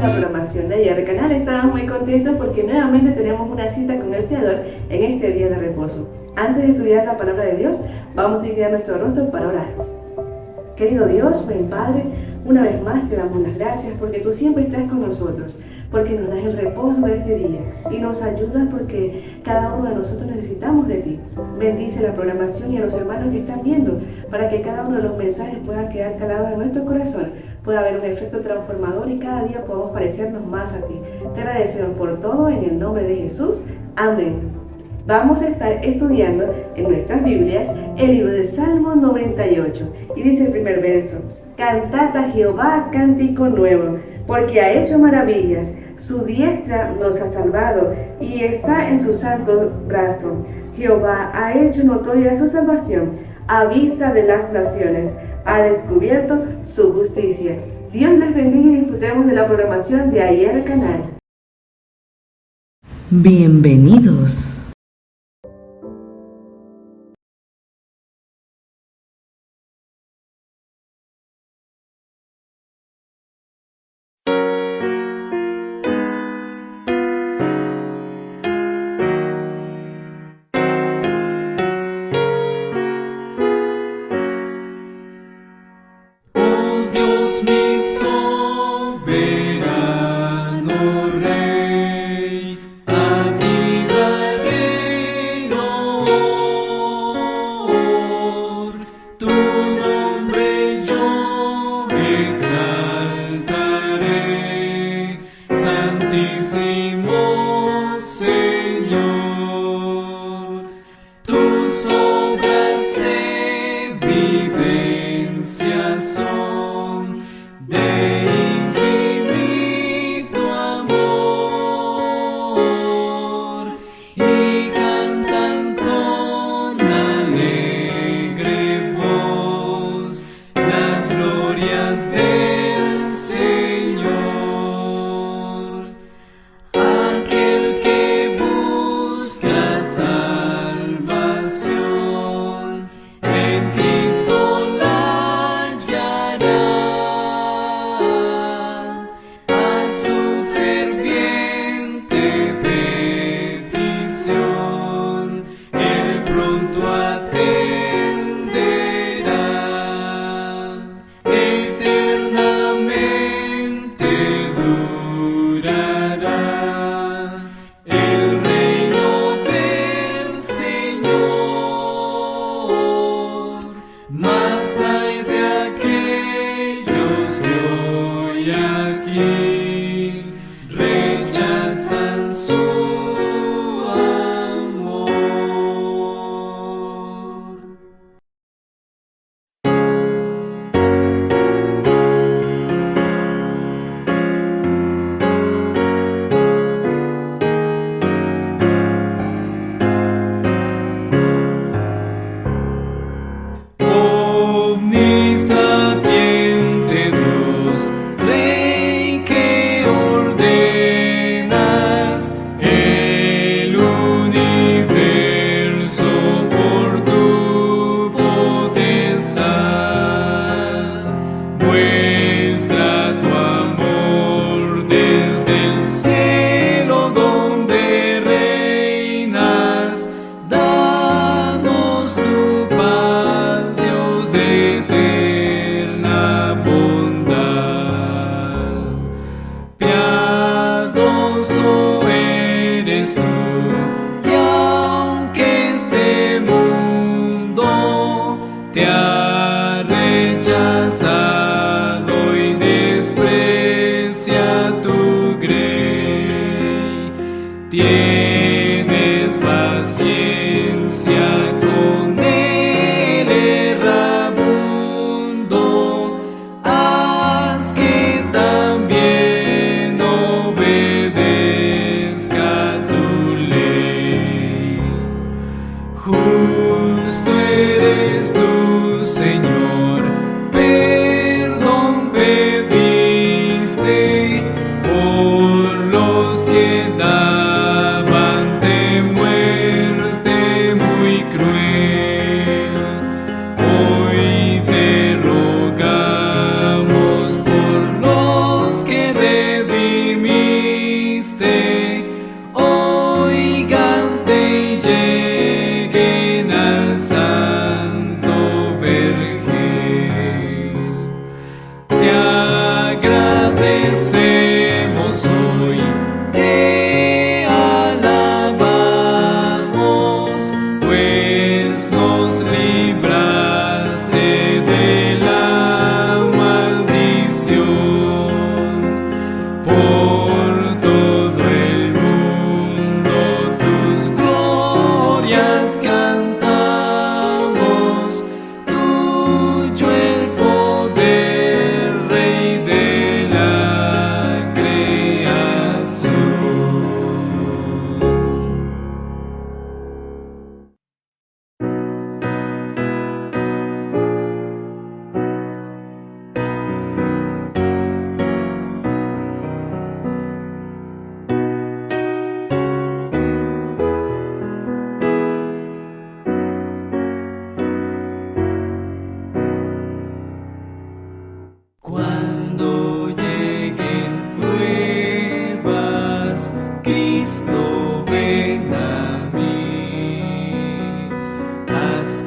la programación de ayer canal. Estamos muy contentos porque nuevamente tenemos una cita con el Creador en este día de reposo. Antes de estudiar la palabra de Dios, vamos a inclinar nuestro rostro para orar. Querido Dios, buen Padre, una vez más te damos las gracias porque tú siempre estás con nosotros, porque nos das el reposo de este día y nos ayudas porque cada uno de nosotros necesitamos de ti. Bendice la programación y a los hermanos que están viendo para que cada uno de los mensajes puedan quedar calados en nuestro corazón, pueda haber un efecto transformador y cada día podamos parecernos más a ti. Te agradecemos por todo en el nombre de Jesús. Amén. Vamos a estar estudiando en nuestras Biblias el libro de Salmo 98 y dice el primer verso: Cantad a Jehová cántico nuevo, porque ha hecho maravillas, su diestra nos ha salvado y está en su santo brazo. Jehová ha hecho notoria su salvación a vista de las naciones, ha descubierto su justicia. Dios les bendiga y disfrutemos de la programación de ayer canal. Bienvenidos. Hoy te rogamos por los que de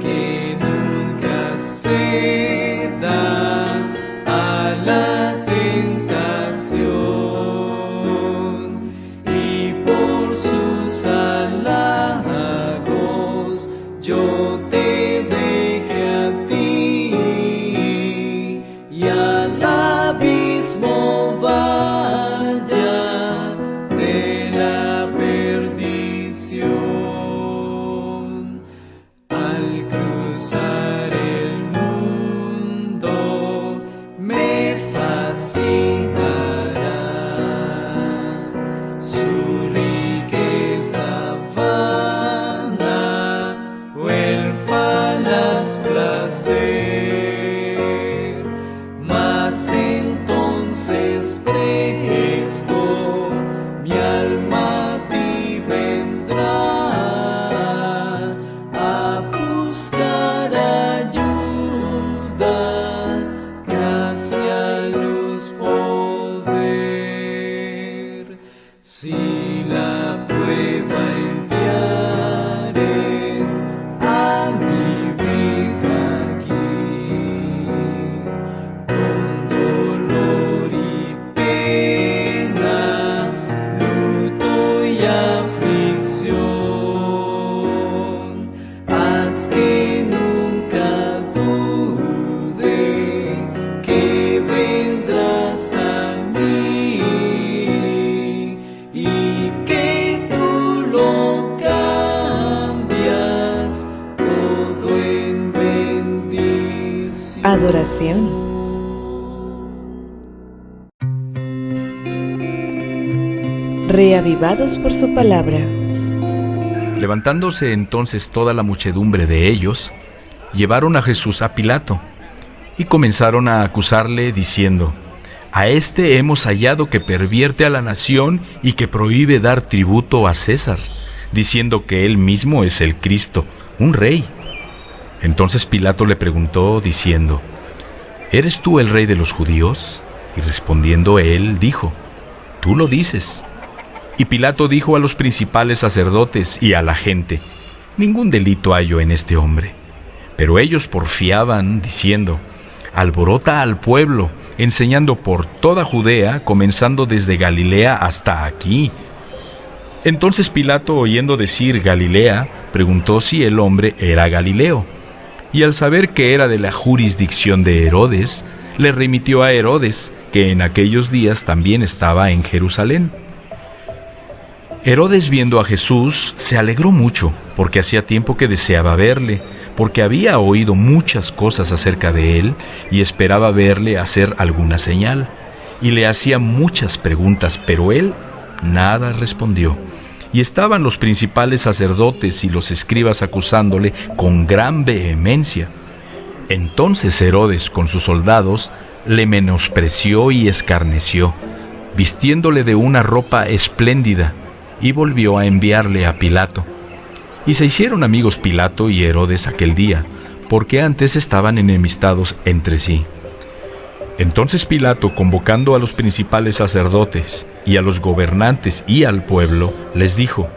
que nunca ceda a la tentación, y por sus halagos yo te deje a ti, y al abismo vaya de la perdición. Al cruzar el mundo me fascinará su riqueza vana o el falaz placer, mas entonces presto mi alma a ti vendrá a buscar ayuda, gracia, luz, poder. Si la prueba enviares a mi vida aquí, con dolor y pena, luto y aflicción, haz que nunca dude que vendrás a mí, y que tú lo cambias todo en bendición. Adoración. Reavivados por su palabra. Levantándose entonces toda la muchedumbre de ellos, llevaron a Jesús a Pilato y comenzaron a acusarle diciendo: a este hemos hallado que pervierte a la nación y que prohíbe dar tributo a César, diciendo que él mismo es el Cristo, un rey. Entonces Pilato le preguntó diciendo: ¿eres tú el rey de los judíos? Y respondiendo él dijo: tú lo dices. Y Pilato dijo a los principales sacerdotes y a la gente: ningún delito hallo en este hombre. Pero ellos porfiaban diciendo: alborota al pueblo, enseñando por toda Judea, comenzando desde Galilea hasta aquí. Entonces Pilato, oyendo decir Galilea, preguntó si el hombre era Galileo. Y al saber que era de la jurisdicción de Herodes, le remitió a Herodes, que en aquellos días también estaba en Jerusalén. Herodes, viendo a Jesús, se alegró mucho, porque hacía tiempo que deseaba verle, porque había oído muchas cosas acerca de él y esperaba verle hacer alguna señal. Y le hacía muchas preguntas, pero él nada respondió. Y estaban los principales sacerdotes y los escribas acusándole con gran vehemencia. Entonces Herodes, con sus soldados, le menospreció y escarneció, vistiéndole de una ropa espléndida, y volvió a enviarle a Pilato. Y se hicieron amigos Pilato y Herodes aquel día, porque antes estaban enemistados entre sí. Entonces Pilato, convocando a los principales sacerdotes y a los gobernantes y al pueblo, les dijo: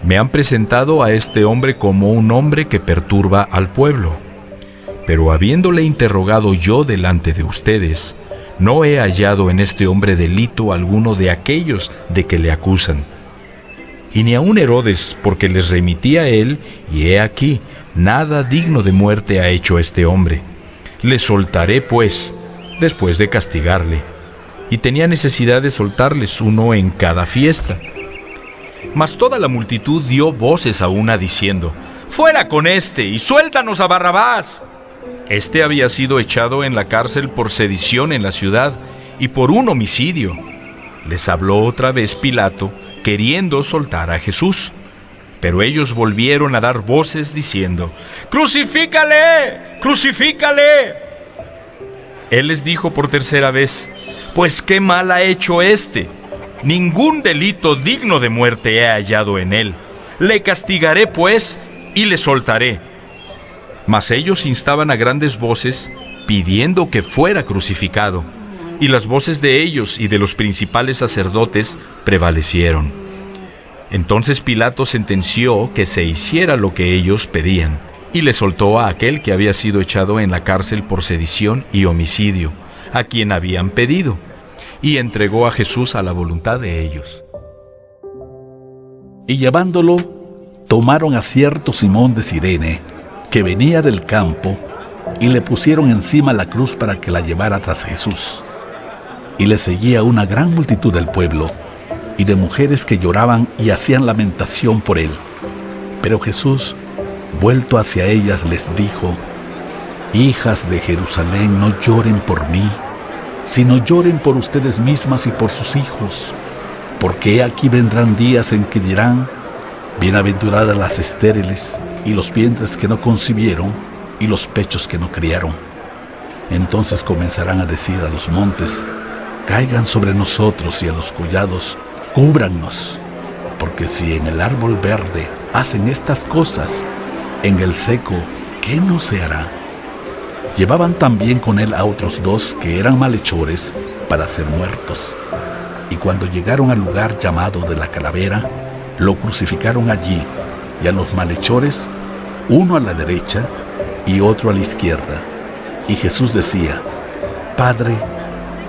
me han presentado a este hombre como un hombre que perturba al pueblo. Pero habiéndole interrogado yo delante de ustedes, no he hallado en este hombre delito alguno de aquellos de que le acusan. Y ni aun Herodes, porque les remití a él, y he aquí, nada digno de muerte ha hecho este hombre. Le soltaré, pues, después de castigarle. Y tenía necesidad de soltarles uno en cada fiesta. Mas toda la multitud dio voces a una diciendo: ¡fuera con este, y suéltanos a Barrabás! Este había sido echado en la cárcel por sedición en la ciudad y por un homicidio. Les habló otra vez Pilato, queriendo soltar a Jesús. Pero ellos volvieron a dar voces diciendo: ¡crucifícale! ¡crucifícale! Él les dijo por tercera vez: pues qué mal ha hecho este. Ningún delito digno de muerte he hallado en él. Le castigaré, pues, y le soltaré. Mas ellos instaban a grandes voces, pidiendo que fuera crucificado, y las voces de ellos y de los principales sacerdotes prevalecieron. Entonces Pilato sentenció que se hiciera lo que ellos pedían, y le soltó a aquel que había sido echado en la cárcel por sedición y homicidio, a quien habían pedido, y entregó a Jesús a la voluntad de ellos. Y llevándolo, tomaron a cierto Simón de Cirene, que venía del campo, y le pusieron encima la cruz para que la llevara tras Jesús. Y le seguía una gran multitud del pueblo, y de mujeres que lloraban y hacían lamentación por él. Pero Jesús, vuelto hacia ellas, les dijo: Hijas de Jerusalén, no lloren por mí, sino lloren por ustedes mismas y por sus hijos, porque he aquí vendrán días en que dirán: bienaventuradas las estériles, y los vientres que no concibieron, y los pechos que no criaron. Entonces comenzarán a decir a los montes: caigan sobre nosotros, y a los collados: cúbrannos. Porque si en el árbol verde hacen estas cosas, en el seco, ¿qué no se hará? Llevaban también con él a otros 2 que eran malhechores para ser muertos. Y cuando llegaron al lugar llamado de la Calavera, lo crucificaron allí, y a los malhechores, uno a la derecha y otro a la izquierda. Y Jesús decía: Padre,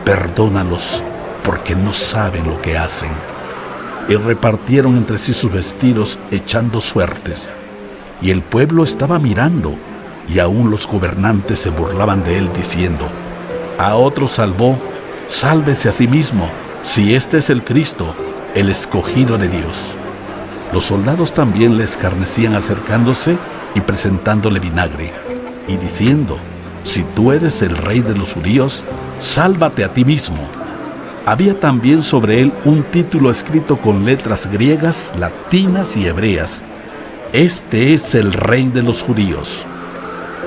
perdónalos, porque no saben lo que hacen. Y repartieron entre sí sus vestidos, echando suertes. Y el pueblo estaba mirando, y aún los gobernantes se burlaban de él, diciendo: a otro salvó, sálvese a sí mismo, si este es el Cristo, el escogido de Dios. Los soldados también le escarnecían, acercándose y presentándole vinagre, y diciendo: si tú eres el rey de los judíos, sálvate a ti mismo. Había también sobre él un título escrito con letras griegas, latinas y hebreas: este es el rey de los judíos.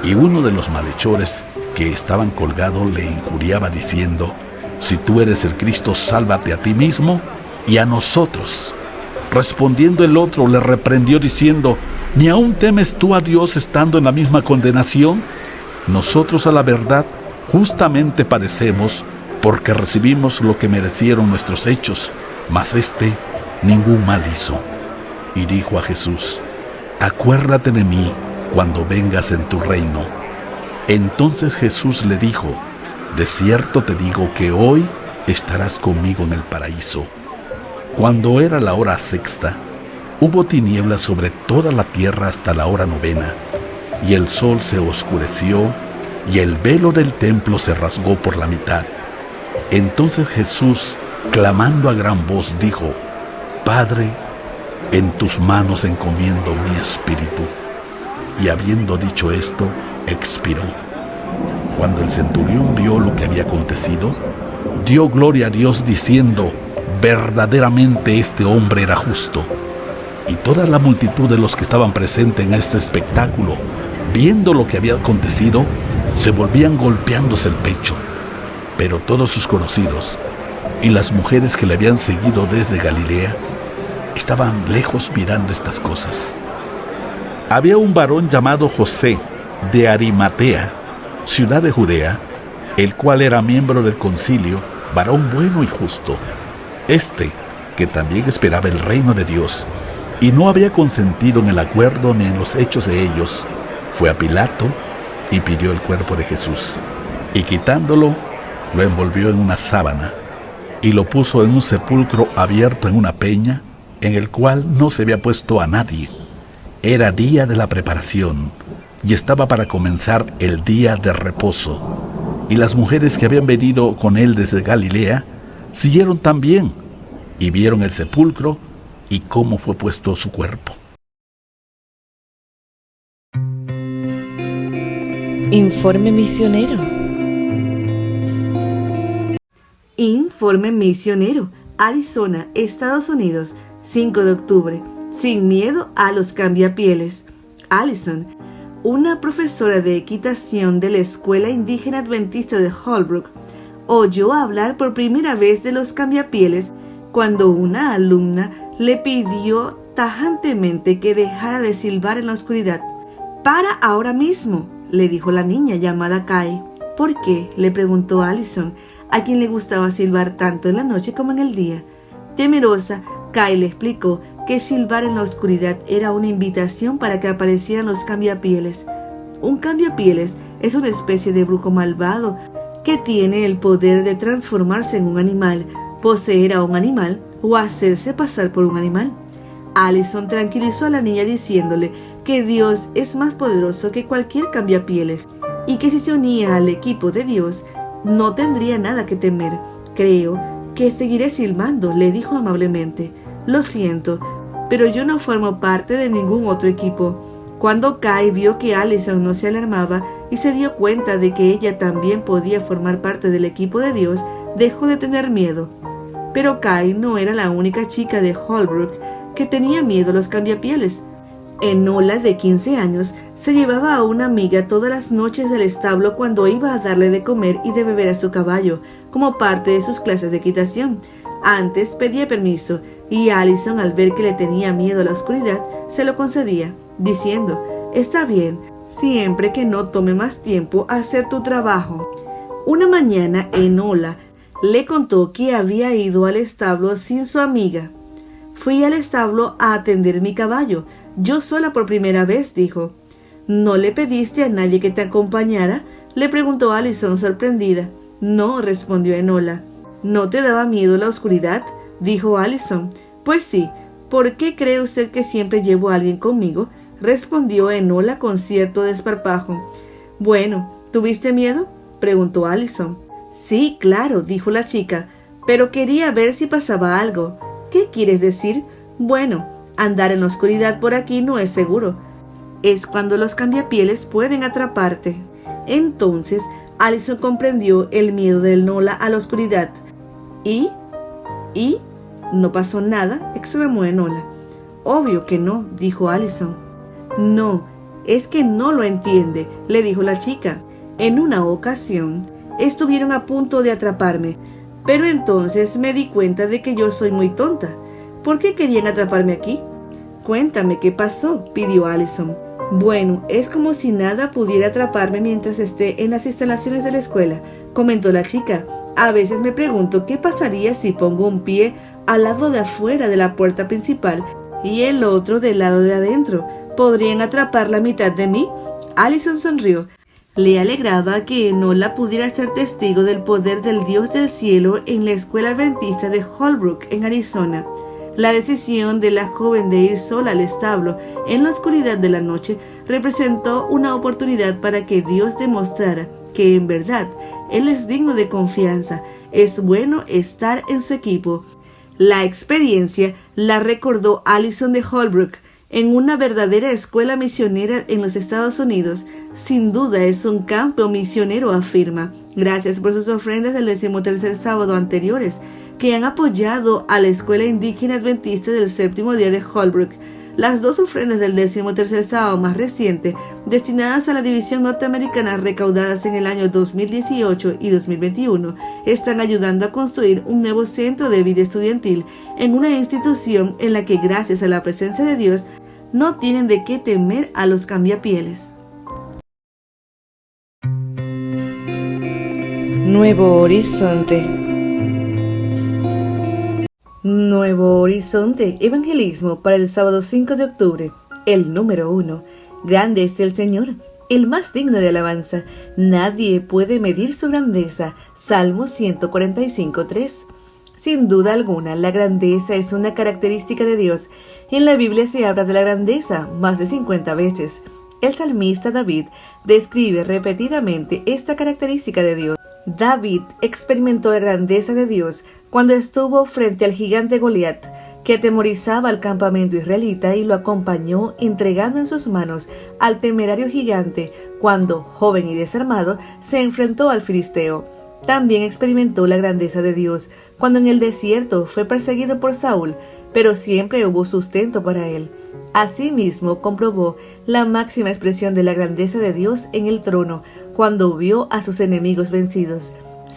Y uno de los malhechores que estaban colgados le injuriaba, diciendo: si tú eres el Cristo, sálvate a ti mismo y a nosotros. Respondiendo el otro, le reprendió, diciendo: ¿ni aún temes tú a Dios, estando en la misma condenación? Nosotros, a la verdad, justamente padecemos, porque recibimos lo que merecieron nuestros hechos, mas éste ningún mal hizo. Y dijo a Jesús: acuérdate de mí cuando vengas en tu reino. Entonces Jesús le dijo: de cierto te digo que hoy estarás conmigo en el paraíso. Cuando era la hora 6, hubo tinieblas sobre toda la tierra hasta la hora 9, y el sol se oscureció, y el velo del templo se rasgó por la mitad. Entonces Jesús, clamando a gran voz, dijo: Padre, en tus manos encomiendo mi espíritu. Y habiendo dicho esto, expiró. Cuando el centurión vio lo que había acontecido, dio gloria a Dios, diciendo: verdaderamente este hombre era justo. Y toda la multitud de los que estaban presentes en este espectáculo, viendo lo que había acontecido, se volvían golpeándose el pecho. Pero todos sus conocidos y las mujeres que le habían seguido desde Galilea estaban lejos mirando estas cosas. Había un varón llamado José, de Arimatea, ciudad de Judea, el cual era miembro del concilio, varón bueno y justo. Este, que también esperaba el reino de Dios, y no había consentido en el acuerdo ni en los hechos de ellos, fue a Pilato y pidió el cuerpo de Jesús. Y quitándolo, lo envolvió en una sábana, y lo puso en un sepulcro abierto en una peña, en el cual no se había puesto a nadie. Era día de la preparación, y estaba para comenzar el día de reposo. Y las mujeres que habían venido con él desde Galilea siguieron también, y vieron el sepulcro y cómo fue puesto su cuerpo. Informe misionero. Informe misionero. Arizona, Estados Unidos, 5 de octubre. Sin miedo a los cambiapieles. Allison, una profesora de equitación de la Escuela Indígena Adventista de Holbrook, oyó hablar por primera vez de los cambiapieles cuando una alumna le pidió tajantemente que dejara de silbar en la oscuridad. «Para ahora mismo», le dijo la niña llamada Kai. «¿Por qué?», le preguntó Allison, a quien le gustaba silbar tanto en la noche como en el día. Temerosa, Kai le explicó que silbar en la oscuridad era una invitación para que aparecieran los cambiapieles. Un cambiapieles es una especie de brujo malvado que tiene el poder de transformarse en un animal, poseer a un animal o hacerse pasar por un animal. Allison tranquilizó a la niña diciéndole que Dios es más poderoso que cualquier cambiapieles y que si se unía al equipo de Dios no tendría nada que temer. Creo que seguiré silbando, le dijo amablemente. Lo siento, pero yo no formo parte de ningún otro equipo. Cuando Kai vio que Allison no se alarmaba y se dio cuenta de que ella también podía formar parte del equipo de Dios, dejó de tener miedo. Pero Kai no era la única chica de Holbrook que tenía miedo a los cambiapieles. Enola, de 15 años, se llevaba a una amiga todas las noches del establo cuando iba a darle de comer y de beber a su caballo, como parte de sus clases de equitación. Antes pedía permiso, y Allison, al ver que le tenía miedo a la oscuridad, se lo concedía, diciendo: «Está bien, siempre que no tome más tiempo hacer tu trabajo». Una mañana, Enola le contó que había ido al establo sin su amiga. «Fui al establo a atender mi caballo, yo sola por primera vez», dijo. «¿No le pediste a nadie que te acompañara?», le preguntó Allison sorprendida. «No», respondió Enola. «¿No te daba miedo la oscuridad?», dijo Allison. «Pues sí, ¿por qué cree usted que siempre llevo a alguien conmigo?», respondió Enola con cierto desparpajo. «Bueno, ¿tuviste miedo?», preguntó Allison. «Sí, claro», dijo la chica, «pero quería ver si pasaba algo». «¿Qué quieres decir?». «Bueno, andar en la oscuridad por aquí no es seguro. Es cuando los cambiapieles pueden atraparte». Entonces Allison comprendió el miedo de Enola a la oscuridad. ¿Y? ¿No pasó nada?, exclamó Enola. «Obvio que no», dijo Allison. «No, es que no lo entiende», le dijo la chica. «En una ocasión estuvieron a punto de atraparme, pero entonces me di cuenta de que yo soy muy tonta. ¿Por qué querían atraparme aquí?». «Cuéntame qué pasó», pidió Allison. «Bueno, es como si nada pudiera atraparme mientras esté en las instalaciones de la escuela», comentó la chica. «A veces me pregunto qué pasaría si pongo un pie al lado de afuera de la puerta principal y el otro del lado de adentro. ¿Podrían atrapar la mitad de mí?». Allison sonrió. Le alegraba que Enola pudiera ser testigo del poder del Dios del cielo en la escuela adventista de Holbrook, en Arizona. La decisión de la joven de ir sola al establo en la oscuridad de la noche representó una oportunidad para que Dios demostrara que en verdad Él es digno de confianza. Es bueno estar en su equipo. La experiencia la recordó Allison de Holbrook en una verdadera escuela misionera en los Estados Unidos. Sin duda es un campo misionero, afirma. Gracias por sus ofrendas del 13º sábado anteriores que han apoyado a la escuela indígena adventista del séptimo día de Holbrook. Las dos ofrendas del 13º sábado más reciente, destinadas a la división norteamericana, recaudadas en el año 2018 y 2021, están ayudando a construir un nuevo centro de vida estudiantil en una institución en la que, gracias a la presencia de Dios, no tienen de qué temer a los cambiapieles. Nuevo Horizonte. Nuevo Horizonte, evangelismo para el sábado 5 de octubre, el número 1. Grande es el Señor, el más digno de alabanza. Nadie puede medir su grandeza. Salmo 145:3. Sin duda alguna, la grandeza es una característica de Dios. En la Biblia se habla de la grandeza más de 50 veces. El salmista David describe repetidamente esta característica de Dios. David experimentó la grandeza de Dios cuando estuvo frente al gigante Goliat, que atemorizaba al campamento israelita, y lo acompañó entregando en sus manos al temerario gigante cuando, joven y desarmado, se enfrentó al filisteo. También experimentó la grandeza de Dios cuando en el desierto fue perseguido por Saúl, pero siempre hubo sustento para él. Asimismo, comprobó la máxima expresión de la grandeza de Dios en el trono, cuando vio a sus enemigos vencidos.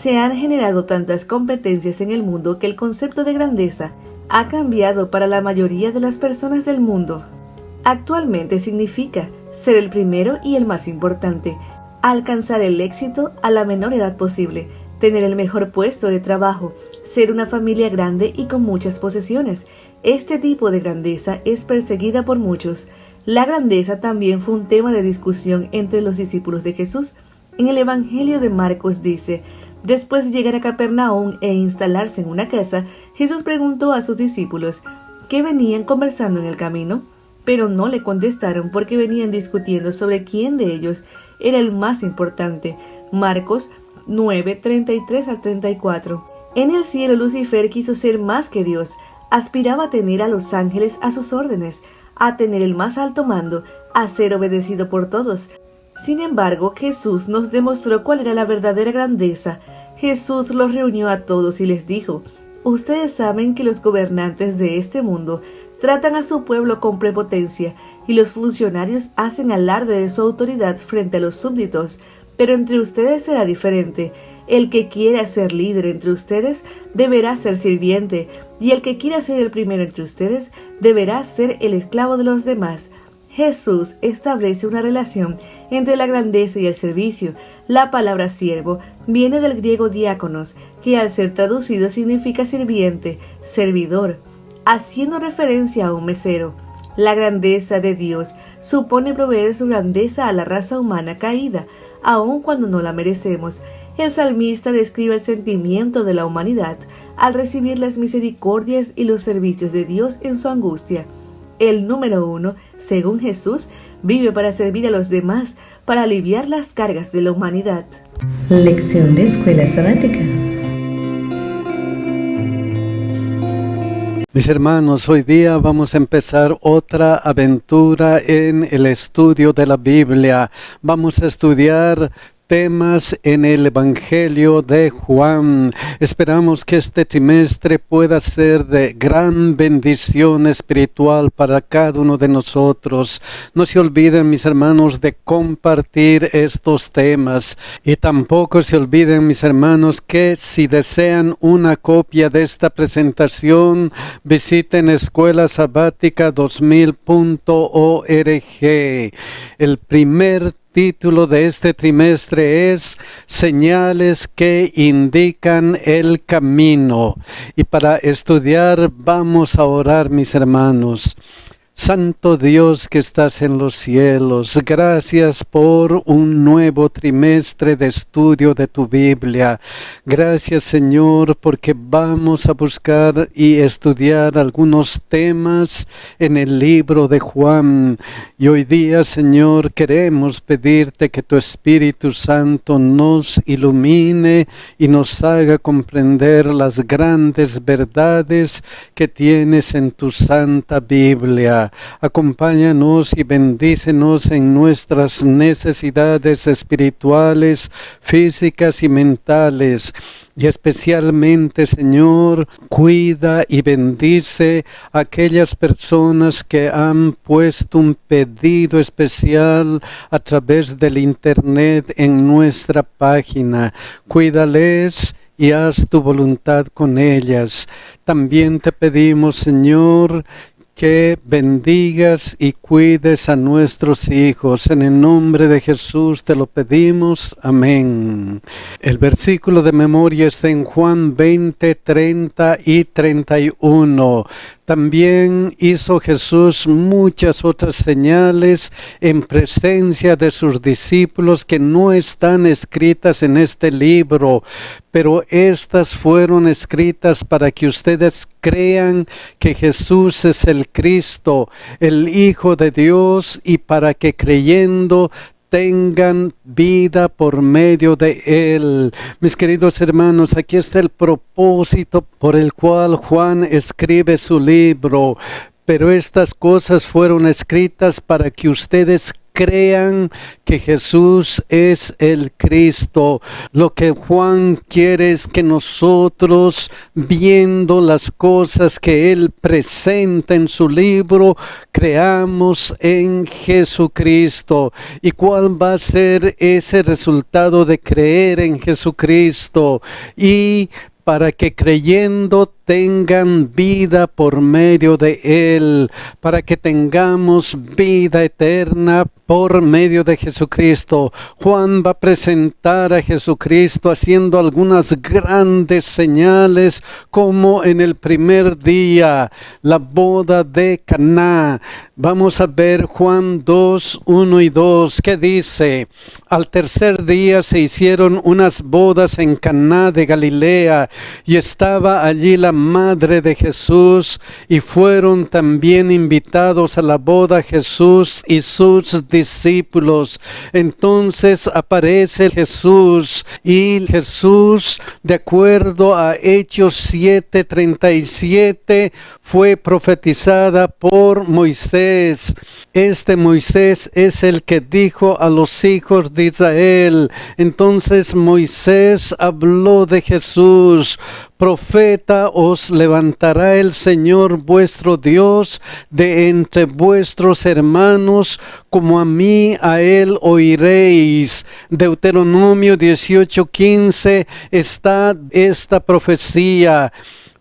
Se han generado tantas competencias en el mundo que el concepto de grandeza ha cambiado para la mayoría de las personas del mundo. Actualmente significa ser el primero y el más importante, alcanzar el éxito a la menor edad posible, tener el mejor puesto de trabajo, ser una familia grande y con muchas posesiones, Este tipo de grandeza es perseguida por muchos. La grandeza también fue un tema de discusión entre los discípulos de Jesús. En el Evangelio de Marcos dice: después de llegar a Capernaum e instalarse en una casa, Jesús preguntó a sus discípulos qué venían conversando en el camino, pero no le contestaron porque venían discutiendo sobre quién de ellos era el más importante. Marcos 9, 33 al 34. En el cielo, Lucifer quiso ser más que Dios. Aspiraba a tener a los ángeles a sus órdenes, a tener el más alto mando, a ser obedecido por todos. Sin embargo, Jesús nos demostró cuál era la verdadera grandeza. Jesús los reunió a todos y les dijo: ustedes saben que los gobernantes de este mundo tratan a su pueblo con prepotencia y los funcionarios hacen alarde de su autoridad frente a los súbditos, pero entre ustedes será diferente. El que quiera ser líder entre ustedes deberá ser sirviente, y el que quiera ser el primero entre ustedes deberá ser el esclavo de los demás. Jesús establece una relación entre la grandeza y el servicio. La palabra siervo viene del griego diáconos, que al ser traducido significa sirviente, servidor, haciendo referencia a un mesero. La grandeza de Dios supone proveer su grandeza a la raza humana caída, aun cuando no la merecemos. El salmista describe el sentimiento de la humanidad al recibir las misericordias y los servicios de Dios en su angustia. El número 1, según Jesús, vive para servir a los demás, para aliviar las cargas de la humanidad. Lección de Escuela Sabática. Mis hermanos, hoy día vamos a empezar otra aventura en el estudio de la Biblia. Vamos a estudiar temas en el Evangelio de Juan. Esperamos que este trimestre pueda ser de gran bendición espiritual para cada uno de nosotros. No se olviden, mis hermanos, de compartir estos temas, y tampoco se olviden, mis hermanos, que si desean una copia de esta presentación, visiten escuelasabática2000.org. El primer título de este trimestre es Señales que indican el camino. Y para estudiar vamos a orar, mis hermanos. Santo Dios que estás en los cielos, gracias por un nuevo trimestre de estudio de tu Biblia. Gracias, Señor, porque vamos a buscar y estudiar algunos temas en el libro de Juan. Y hoy día, Señor, queremos pedirte que tu Espíritu Santo nos ilumine y nos haga comprender las grandes verdades que tienes en tu Santa Biblia. Acompáñanos y bendícenos en nuestras necesidades espirituales, físicas y mentales. Y especialmente, Señor, cuida y bendice a aquellas personas que han puesto un pedido especial a través del internet en nuestra página. Cuídales y haz tu voluntad con ellas. También te pedimos, Señor, que bendigas y cuides a nuestros hijos. En el nombre de Jesús te lo pedimos. Amén. El versículo de memoria está en Juan 20, 30 y 31. También hizo Jesús muchas otras señales en presencia de sus discípulos que no están escritas en este libro, pero estas fueron escritas para que ustedes crean que Jesús es el Cristo, el Hijo de Dios, y para que creyendo tengan vida por medio de Él. Mis queridos hermanos, aquí está el propósito por el cual Juan escribe su libro. Pero estas cosas fueron escritas para que ustedes crean que Jesús es el Cristo. Lo que Juan quiere es que nosotros, viendo las cosas que Él presenta en su libro, creamos en Jesucristo. ¿Y cuál va a ser ese resultado de creer en Jesucristo? Y para que creyendo tengan vida por medio de Él, para que tengamos vida eterna por medio de Jesucristo. Juan va a presentar a Jesucristo haciendo algunas grandes señales, como en el primer día, la boda de Caná. Vamos a ver Juan 2, 1 y 2, que dice: al tercer día se hicieron unas bodas en Caná de Galilea, y estaba allí la madre de Jesús, y fueron también invitados a la boda Jesús y sus discípulos. Entonces aparece Jesús, y Jesús, de acuerdo a Hechos 7:37, fue profetizada por Moisés. Este Moisés es el que dijo a los hijos de Israel. Entonces Moisés habló de Jesús: profeta os levantará el Señor vuestro Dios de entre vuestros hermanos, como a mí, a él oiréis. Deuteronomio 18:15 está esta profecía: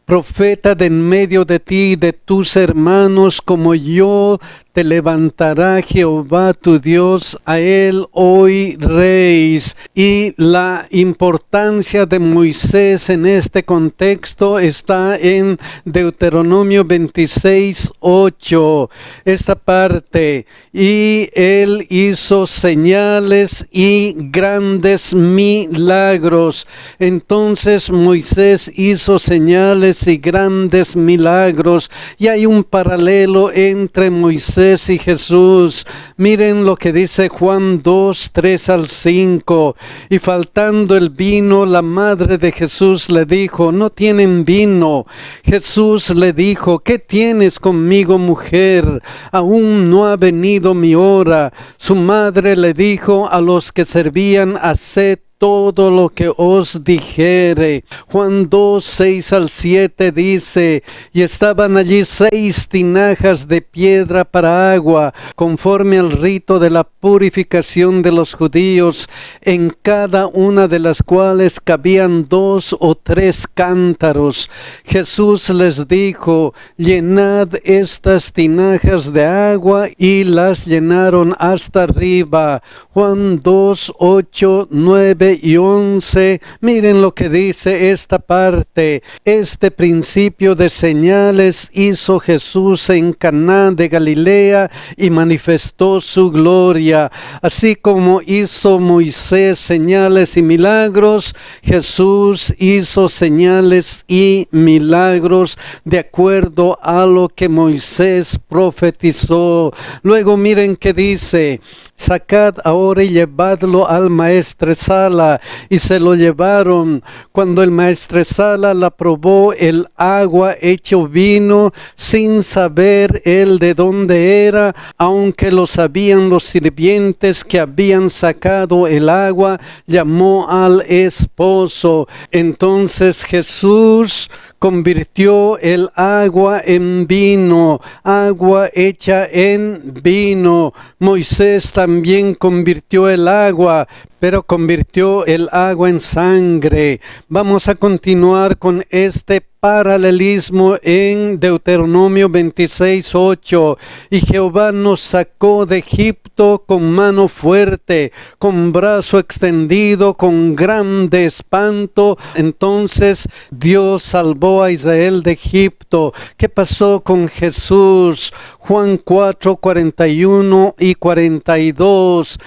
profeta de en medio de ti y de tus hermanos, como yo, te levantará Jehová tu Dios, a él oiréis. Y la importancia de Moisés en este contexto está en Deuteronomio 26:8. Esta parte: y él hizo señales y grandes milagros. Entonces Moisés hizo señales y grandes milagros, y hay un paralelo entre Moisés y Jesús. Miren lo que dice Juan 2, 3 al 5. Y faltando el vino, la madre de Jesús le dijo: no tienen vino. Jesús le dijo: ¿qué tienes conmigo, mujer? Aún no ha venido mi hora. Su madre le dijo a los que servían: haced todo lo que os dijere. Juan 2, 6 al 7 dice: y estaban allí 6 tinajas de piedra para agua, conforme al rito de la purificación de los judíos, en cada una de las cuales cabían 2 o 3 cántaros. Jesús les dijo: llenad estas tinajas de agua, y las llenaron hasta arriba. Juan 2, 8, 9 y 11. Miren lo que dice esta parte: este principio de señales hizo Jesús en Caná de Galilea, y manifestó su gloria. Así como hizo Moisés señales y milagros, Jesús hizo señales y milagros de acuerdo a lo que Moisés profetizó. Luego miren que dice: sacad ahora y llevadlo al maestresala. Y se lo llevaron. Cuando el maestresala la probó, el agua hecho vino, sin saber él de dónde era, aunque lo sabían los sirvientes que habían sacado el agua, llamó al esposo. Entonces Jesús convirtió el agua en vino, agua hecha en vino. Moisés también convirtió el agua, pero convirtió el agua en sangre. Vamos a continuar con este paralelismo en Deuteronomio 26:8. Y Jehová nos sacó de Egipto con mano fuerte, con brazo extendido, con grande espanto. Entonces Dios salvó a Israel de Egipto. ¿Qué pasó con Jesús? Juan 4, 41 y 42.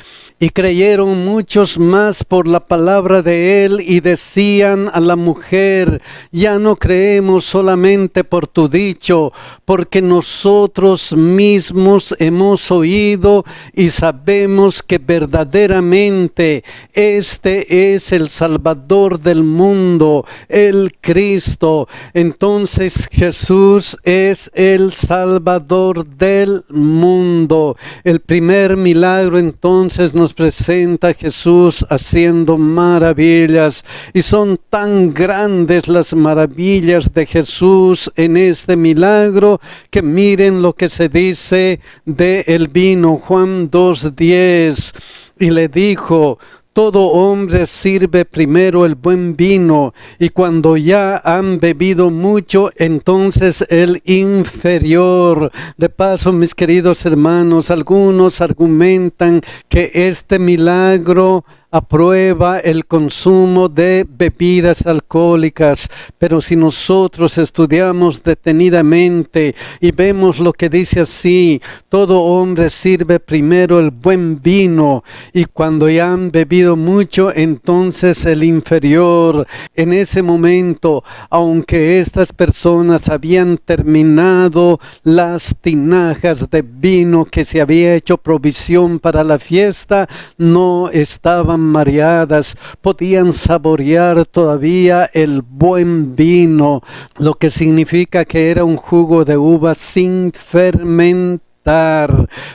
Y creyeron muchos más por la palabra de él, y decían a la mujer: ya no creemos solamente por tu dicho, porque nosotros mismos hemos oído y sabemos que verdaderamente este es el Salvador del mundo, el Cristo. Entonces Jesús es el Salvador del mundo. El primer milagro entonces nos presenta a Jesús haciendo maravillas, y son tan grandes las maravillas de Jesús en este milagro que miren lo que se dice de el vino. Juan 2:10. Y le dijo: Todo hombre sirve primero el buen vino, y cuando ya han bebido mucho, entonces el inferior. De paso, mis queridos hermanos, algunos argumentan que este milagro aprueba el consumo de bebidas alcohólicas, pero si nosotros estudiamos detenidamente y vemos lo que dice así: todo hombre sirve primero el buen vino, y cuando ya han bebido mucho, entonces el inferior. En ese momento, aunque estas personas habían terminado las tinajas de vino que se había hecho provisión para la fiesta, no estaban mareadas, podían saborear todavía el buen vino, lo que significa que era un jugo de uva sin fermentar.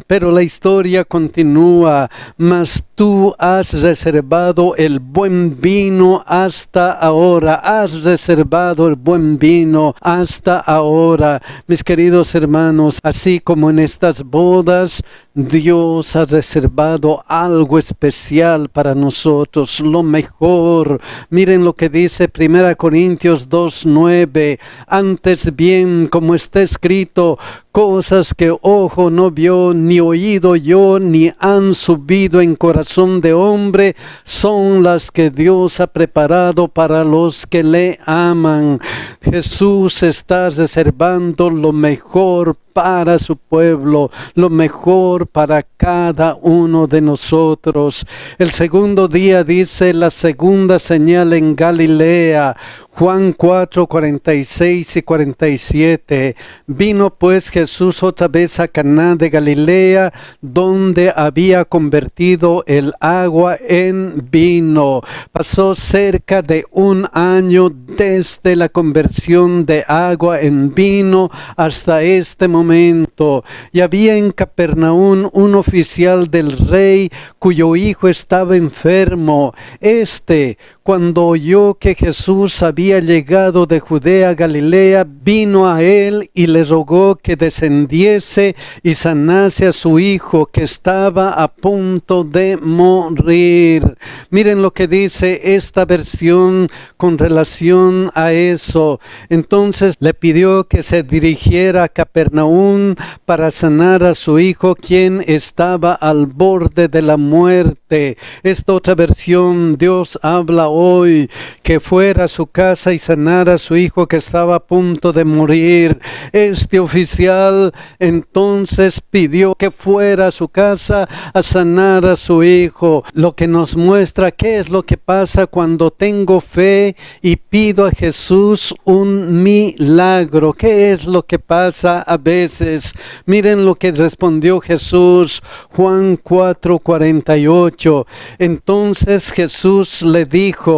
Pero la historia continúa: mas tú has reservado el buen vino hasta ahora. Has reservado el buen vino hasta ahora. Mis queridos hermanos, así como en estas bodas, Dios ha reservado algo especial para nosotros, lo mejor. Miren lo que dice 1 Corintios 2:9. Antes bien, como está escrito, cosas que ojo no vio, ni oído yo, ni han subido en corazón de hombre, son las que Dios ha preparado para los que le aman. Jesús está reservando lo mejor para su pueblo, lo mejor para cada uno de nosotros. El segundo día, dice, la segunda señal en Galilea. Juan 4, 46 y 47. Vino pues Jesús otra vez a Caná de Galilea, donde había convertido el agua en vino. Pasó cerca de 1 año desde la conversión de agua en vino hasta este momento. Y había en Capernaum un oficial del rey cuyo hijo estaba enfermo. Cuando oyó que Jesús había llegado de Judea a Galilea, vino a él y le rogó que descendiese y sanase a su hijo, que estaba a punto de morir. Miren lo que dice esta versión con relación a eso. Entonces le pidió que se dirigiera a Capernaum para sanar a su hijo, quien estaba al borde de la muerte. Esta otra versión, Dios habla hoy, que fuera a su casa y sanara a su hijo que estaba a punto de morir. Este oficial entonces pidió que fuera a su casa a sanar a su hijo, lo que nos muestra qué es lo que pasa cuando tengo fe y pido a Jesús un milagro. ¿Qué es lo que pasa a veces? Miren lo que respondió Jesús, Juan 4:48. Entonces Jesús le dijo: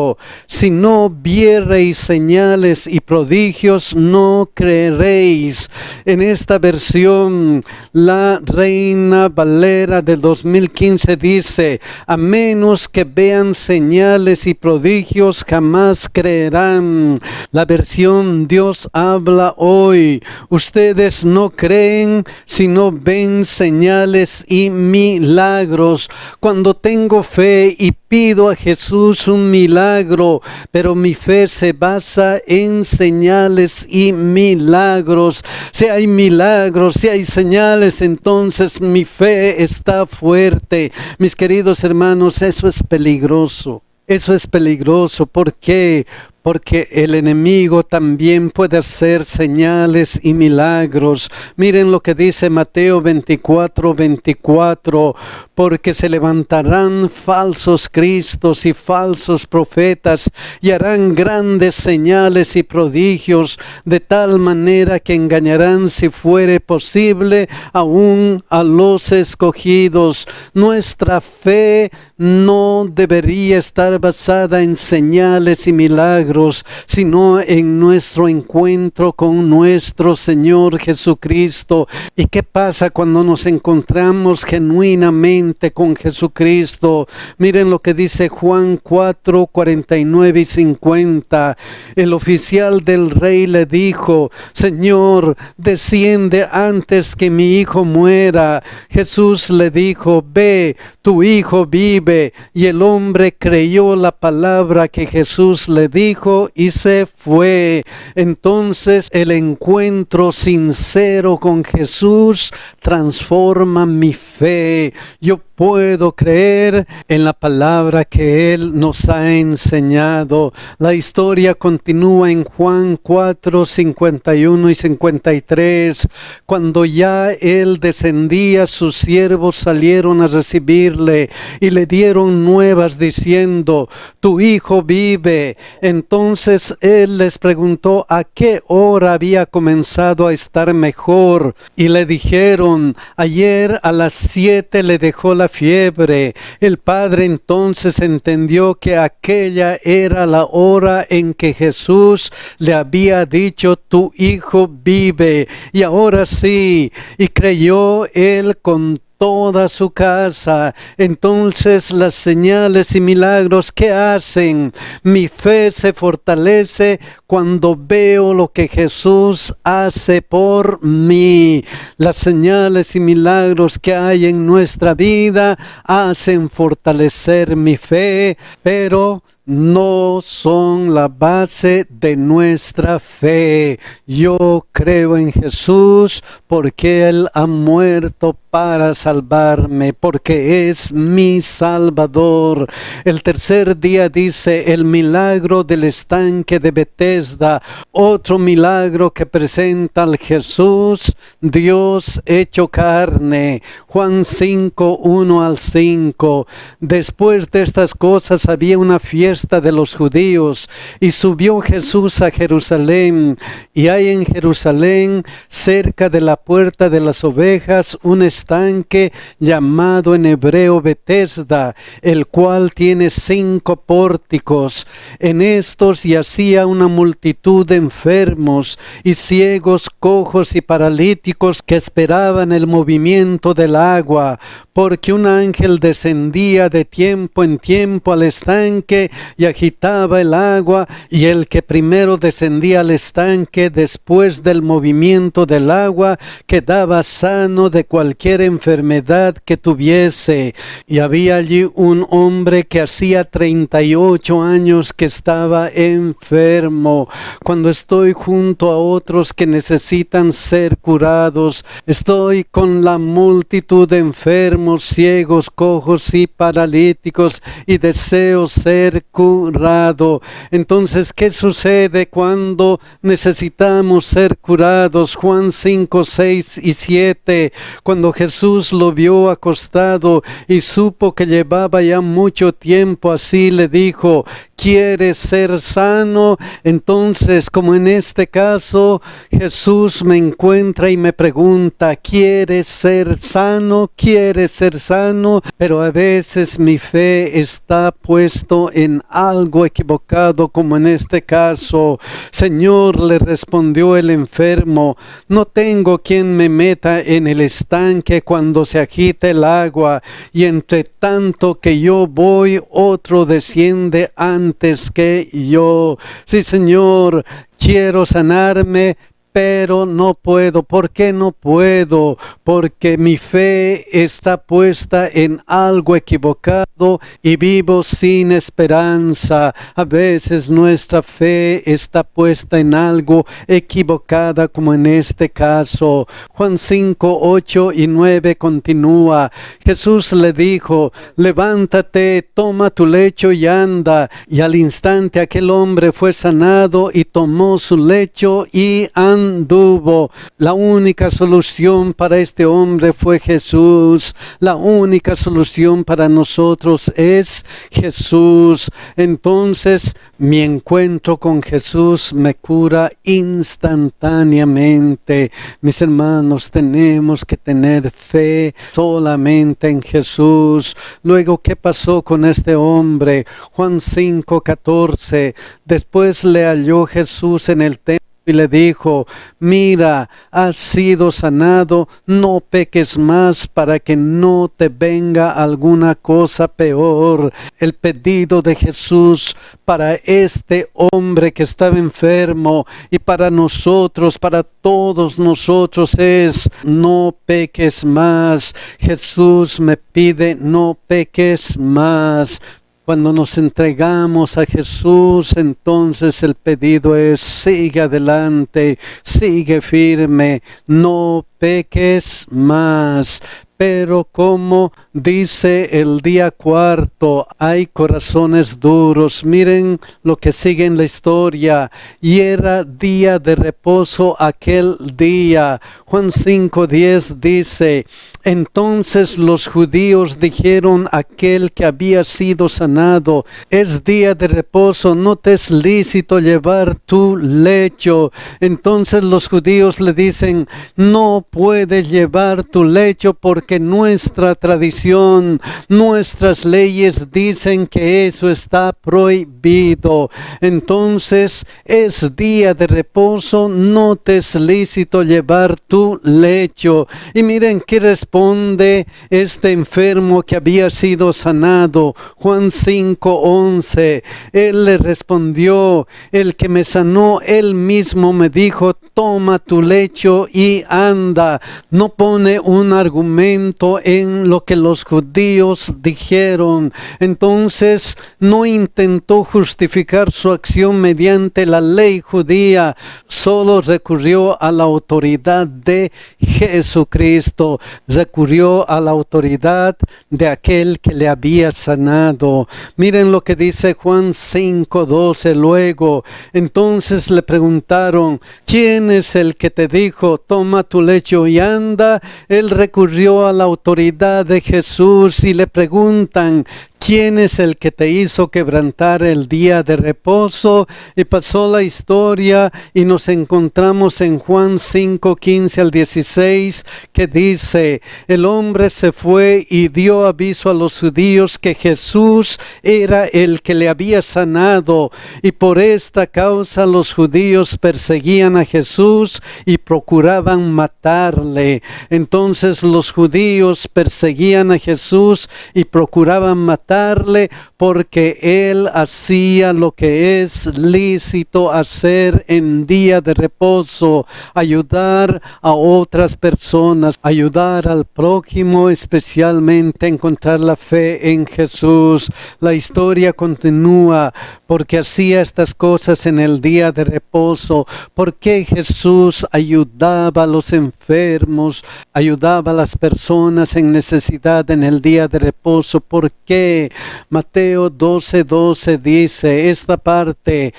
si no viereis señales y prodigios, no creeréis. En esta versión, la Reina Valera del 2015 dice: a menos que vean señales y prodigios, jamás creerán. La versión Dios habla hoy: ustedes no creen si no ven señales y milagros. Cuando tengo fe y pido a Jesús un milagro, pero mi fe se basa en señales y milagros. Si hay milagros, si hay señales, entonces mi fe está fuerte. Mis queridos hermanos, eso es peligroso. Eso es peligroso. ¿Por qué? Porque el enemigo también puede hacer señales y milagros. Miren lo que dice Mateo 24:24. Porque se levantarán falsos cristos y falsos profetas y harán grandes señales y prodigios, de tal manera que engañarán, si fuere posible, aún a los escogidos. Nuestra fe no debería estar basada en señales y milagros. milagros, sino en nuestro encuentro con nuestro Señor Jesucristo. ¿Y qué pasa cuando nos encontramos genuinamente con Jesucristo? Miren lo que dice Juan 4, 49 y 50. El oficial del rey le dijo: Señor, desciende antes que mi hijo muera. Jesús le dijo: ve, tu hijo vive. Y el hombre creyó la palabra que Jesús le dijo y se fue. Entonces el encuentro sincero con Jesús transforma mi fe. Yo puedo creer en la palabra que Él nos ha enseñado. La historia continúa en Juan 4, 51 y 53. Cuando ya Él descendía, sus siervos salieron a recibirle y le dieron nuevas diciendo: tu hijo vive. Entonces Él les preguntó a qué hora había comenzado a estar mejor, y le dijeron: ayer a las 7 le dejó la fiebre. El padre entonces entendió que aquella era la hora en que Jesús le había dicho: tu hijo vive. Y ahora sí, y creyó él con toda su casa. Entonces las señales y milagros que hacen, mi fe se fortalece cuando veo lo que Jesús hace por mí. Las señales y milagros que hay en nuestra vida hacen fortalecer mi fe, pero no son la base de nuestra fe. Yo creo en Jesús porque Él ha muerto para salvarme, porque es mi Salvador. El tercer día dice el milagro del estanque de Betesda, otro milagro que presenta al Jesús Dios hecho carne. Juan 5, 1 al 5. Después de estas cosas había una fiesta de los judíos, y subió Jesús a Jerusalén, y hay en Jerusalén, cerca de la puerta de las ovejas, un estanque llamado en hebreo Betesda, el cual tiene 5 pórticos. En estos yacía una multitud de enfermos y ciegos, cojos y paralíticos que esperaban el movimiento del agua, porque un ángel descendía de tiempo en tiempo al estanque y agitaba el agua, y el que primero descendía al estanque después del movimiento del agua quedaba sano de cualquier enfermedad que tuviese. Y había allí un hombre que hacía 38 años que estaba enfermo. Cuando estoy junto a otros que necesitan ser curados, estoy con la multitud de enfermos, ciegos, cojos y paralíticos, y deseo ser curado. Entonces, ¿qué sucede cuando necesitamos ser curados? Juan 5, 6 y 7. Cuando Jesús lo vio acostado y supo que llevaba ya mucho tiempo así, le dijo: ¿quieres ser sano? Entonces, como en este caso, Jesús me encuentra y me pregunta: ¿quieres ser sano? ¿Quieres ser sano? Pero a veces mi fe está puesto en algo equivocado, como en este caso. Señor, le respondió el enfermo, no tengo quien me meta en el estanque cuando se agite el agua, y entre tanto que yo voy, otro desciende antes que yo. Sí, Señor, quiero sanarme, pero no puedo. ¿Por qué no puedo? Porque mi fe está puesta en algo equivocado y vivo sin esperanza. A veces nuestra fe está puesta en algo equivocada, como en este caso. Juan 5, 8 y 9 continúa. Jesús le dijo: levántate, toma tu lecho y anda. Y al instante aquel hombre fue sanado y tomó su lecho y andó. anduvo. La única solución para este hombre fue Jesús. La única solución para nosotros es Jesús. Entonces, mi encuentro con Jesús me cura instantáneamente. Mis hermanos, tenemos que tener fe solamente en Jesús. Luego, ¿qué pasó con este hombre? Juan 5:14. Después le halló Jesús en el templo y le dijo: mira, has sido sanado, no peques más para que no te venga alguna cosa peor. El pedido de Jesús para este hombre que estaba enfermo y para nosotros, para todos nosotros, es: no peques más. Jesús me pide: no peques más. Cuando nos entregamos a Jesús, entonces el pedido es: sigue adelante, sigue firme, no peques más. Pero como dice el día cuarto, hay corazones duros. Miren lo que sigue en la historia. Y era día de reposo aquel día. Juan 5:10 dice: entonces los judíos dijeron a aquel que había sido sanado: es día de reposo, no te es lícito llevar tu lecho. Entonces los judíos le dicen: no puedes llevar tu lecho porque nuestra tradición, nuestras leyes dicen que eso está prohibido. Entonces es día de reposo, no te es lícito llevar tu lecho. Y miren qué responde este enfermo que había sido sanado. Juan 5:11. Él le respondió: el que me sanó, él mismo me dijo: toma tu lecho y anda. No pone un argumento en lo que los judíos dijeron. Entonces no intentó justificar su acción mediante la ley judía, solo recurrió a la autoridad de Jesucristo, recurrió a la autoridad de aquel que le había sanado. Miren lo que dice Juan 5:12. Luego, entonces le preguntaron: ¿quién es el que te dijo: toma tu lecho y anda? Él recurrió a la autoridad de Jesús y le preguntan: ¿quién es el que te hizo quebrantar el día de reposo? Y pasó la historia y nos encontramos en Juan 5:15 al 16, que dice: el hombre se fue y dio aviso a los judíos que Jesús era el que le había sanado, y por esta causa los judíos perseguían a Jesús y procuraban matarle. Entonces los judíos perseguían a Jesús y procuraban matarle porque él hacía lo que es lícito hacer en día de reposo: ayudar a otras personas, ayudar al prójimo, especialmente encontrar la fe en Jesús. La historia continúa porque hacía estas cosas en el día de reposo, porque Jesús ayudaba a los enfermos, ayudaba a las personas en necesidad en el día de reposo. ¿Por qué? Mateo 12:12 dice esta parte: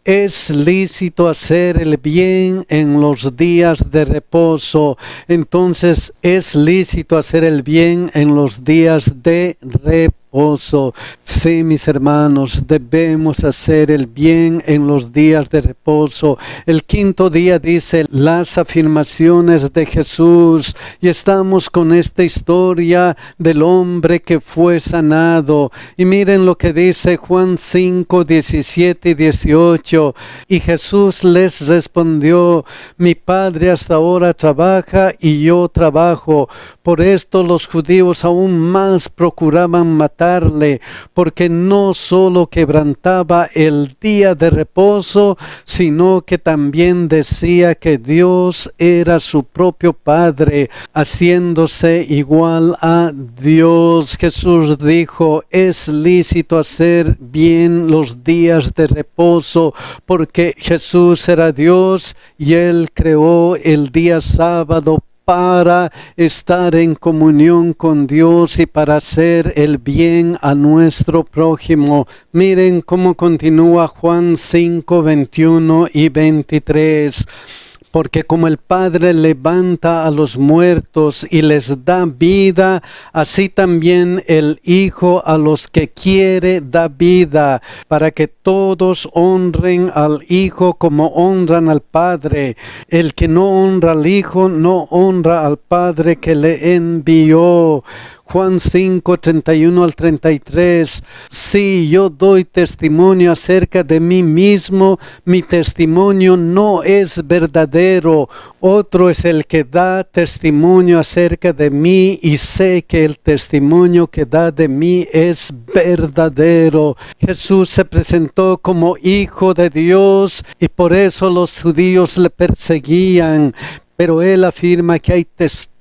es lícito hacer el bien en los días de reposo. Entonces es lícito hacer el bien en los días de reposo. Sí, mis hermanos, debemos hacer el bien en los días de reposo. El quinto día dice las afirmaciones de Jesús, y estamos con esta historia del hombre que fue sanado. Y miren lo que dice Juan 5:17 y 18. Y Jesús les respondió: mi Padre hasta ahora trabaja y yo trabajo. Por esto los judíos aún más procuraban matarle, porque no solo quebrantaba el día de reposo, sino que también decía que Dios era su propio Padre, haciéndose igual a Dios. Jesús dijo: es lícito hacer bien los días de reposo, porque Jesús era Dios y Él creó el día sábado para estar en comunión con Dios y para hacer el bien a nuestro prójimo. Miren cómo continúa Juan 5:21 y 23. porque como el Padre levanta a los muertos y les da vida, así también el Hijo a los que quiere da vida, para que todos honren al Hijo como honran al Padre. El que no honra al Hijo no honra al Padre que le envió. Juan 5, 31 al 33. Si yo doy testimonio acerca de mí mismo, mi testimonio no es verdadero. Otro es el que da testimonio acerca de mí y sé que el testimonio que da de mí es verdadero. Jesús se presentó como Hijo de Dios y por eso los judíos le perseguían. Pero él afirma que hay testigos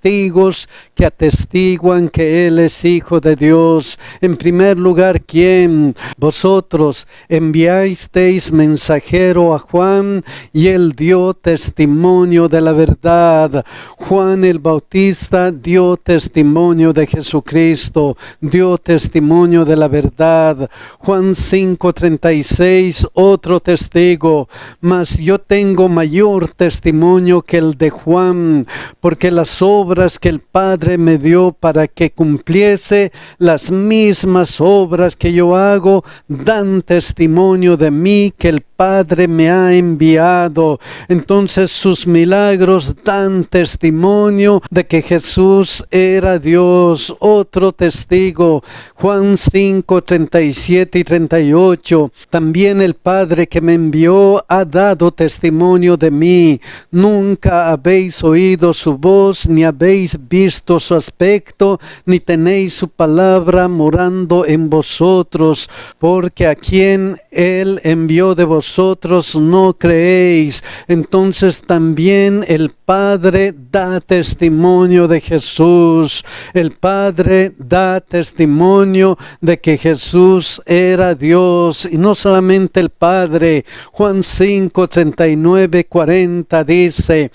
que atestiguan que él es Hijo de Dios. En primer lugar, ¿quién? Vosotros enviasteis mensajero a Juan y él dio testimonio de la verdad. Juan el Bautista dio testimonio de Jesucristo, dio testimonio de la verdad. Juan 5:36, otro testigo. Mas yo tengo mayor testimonio que el de Juan, porque las obras que el Padre me dio para que cumpliese las mismas obras que yo hago, dan testimonio de mí que el Padre me ha enviado. Entonces sus milagros dan testimonio de que Jesús era Dios. Otro testigo, Juan 5, 37 y 38. También el Padre que me envió ha dado testimonio de mí. Nunca habéis oído su voz, ni habéis visto su aspecto, ni tenéis su palabra morando en vosotros, porque a quien él envió de vosotros no creéis. Entonces también el Padre da testimonio de Jesús. El Padre da testimonio de que Jesús era Dios. Y no solamente el Padre. Juan 5, 39, 40 dice: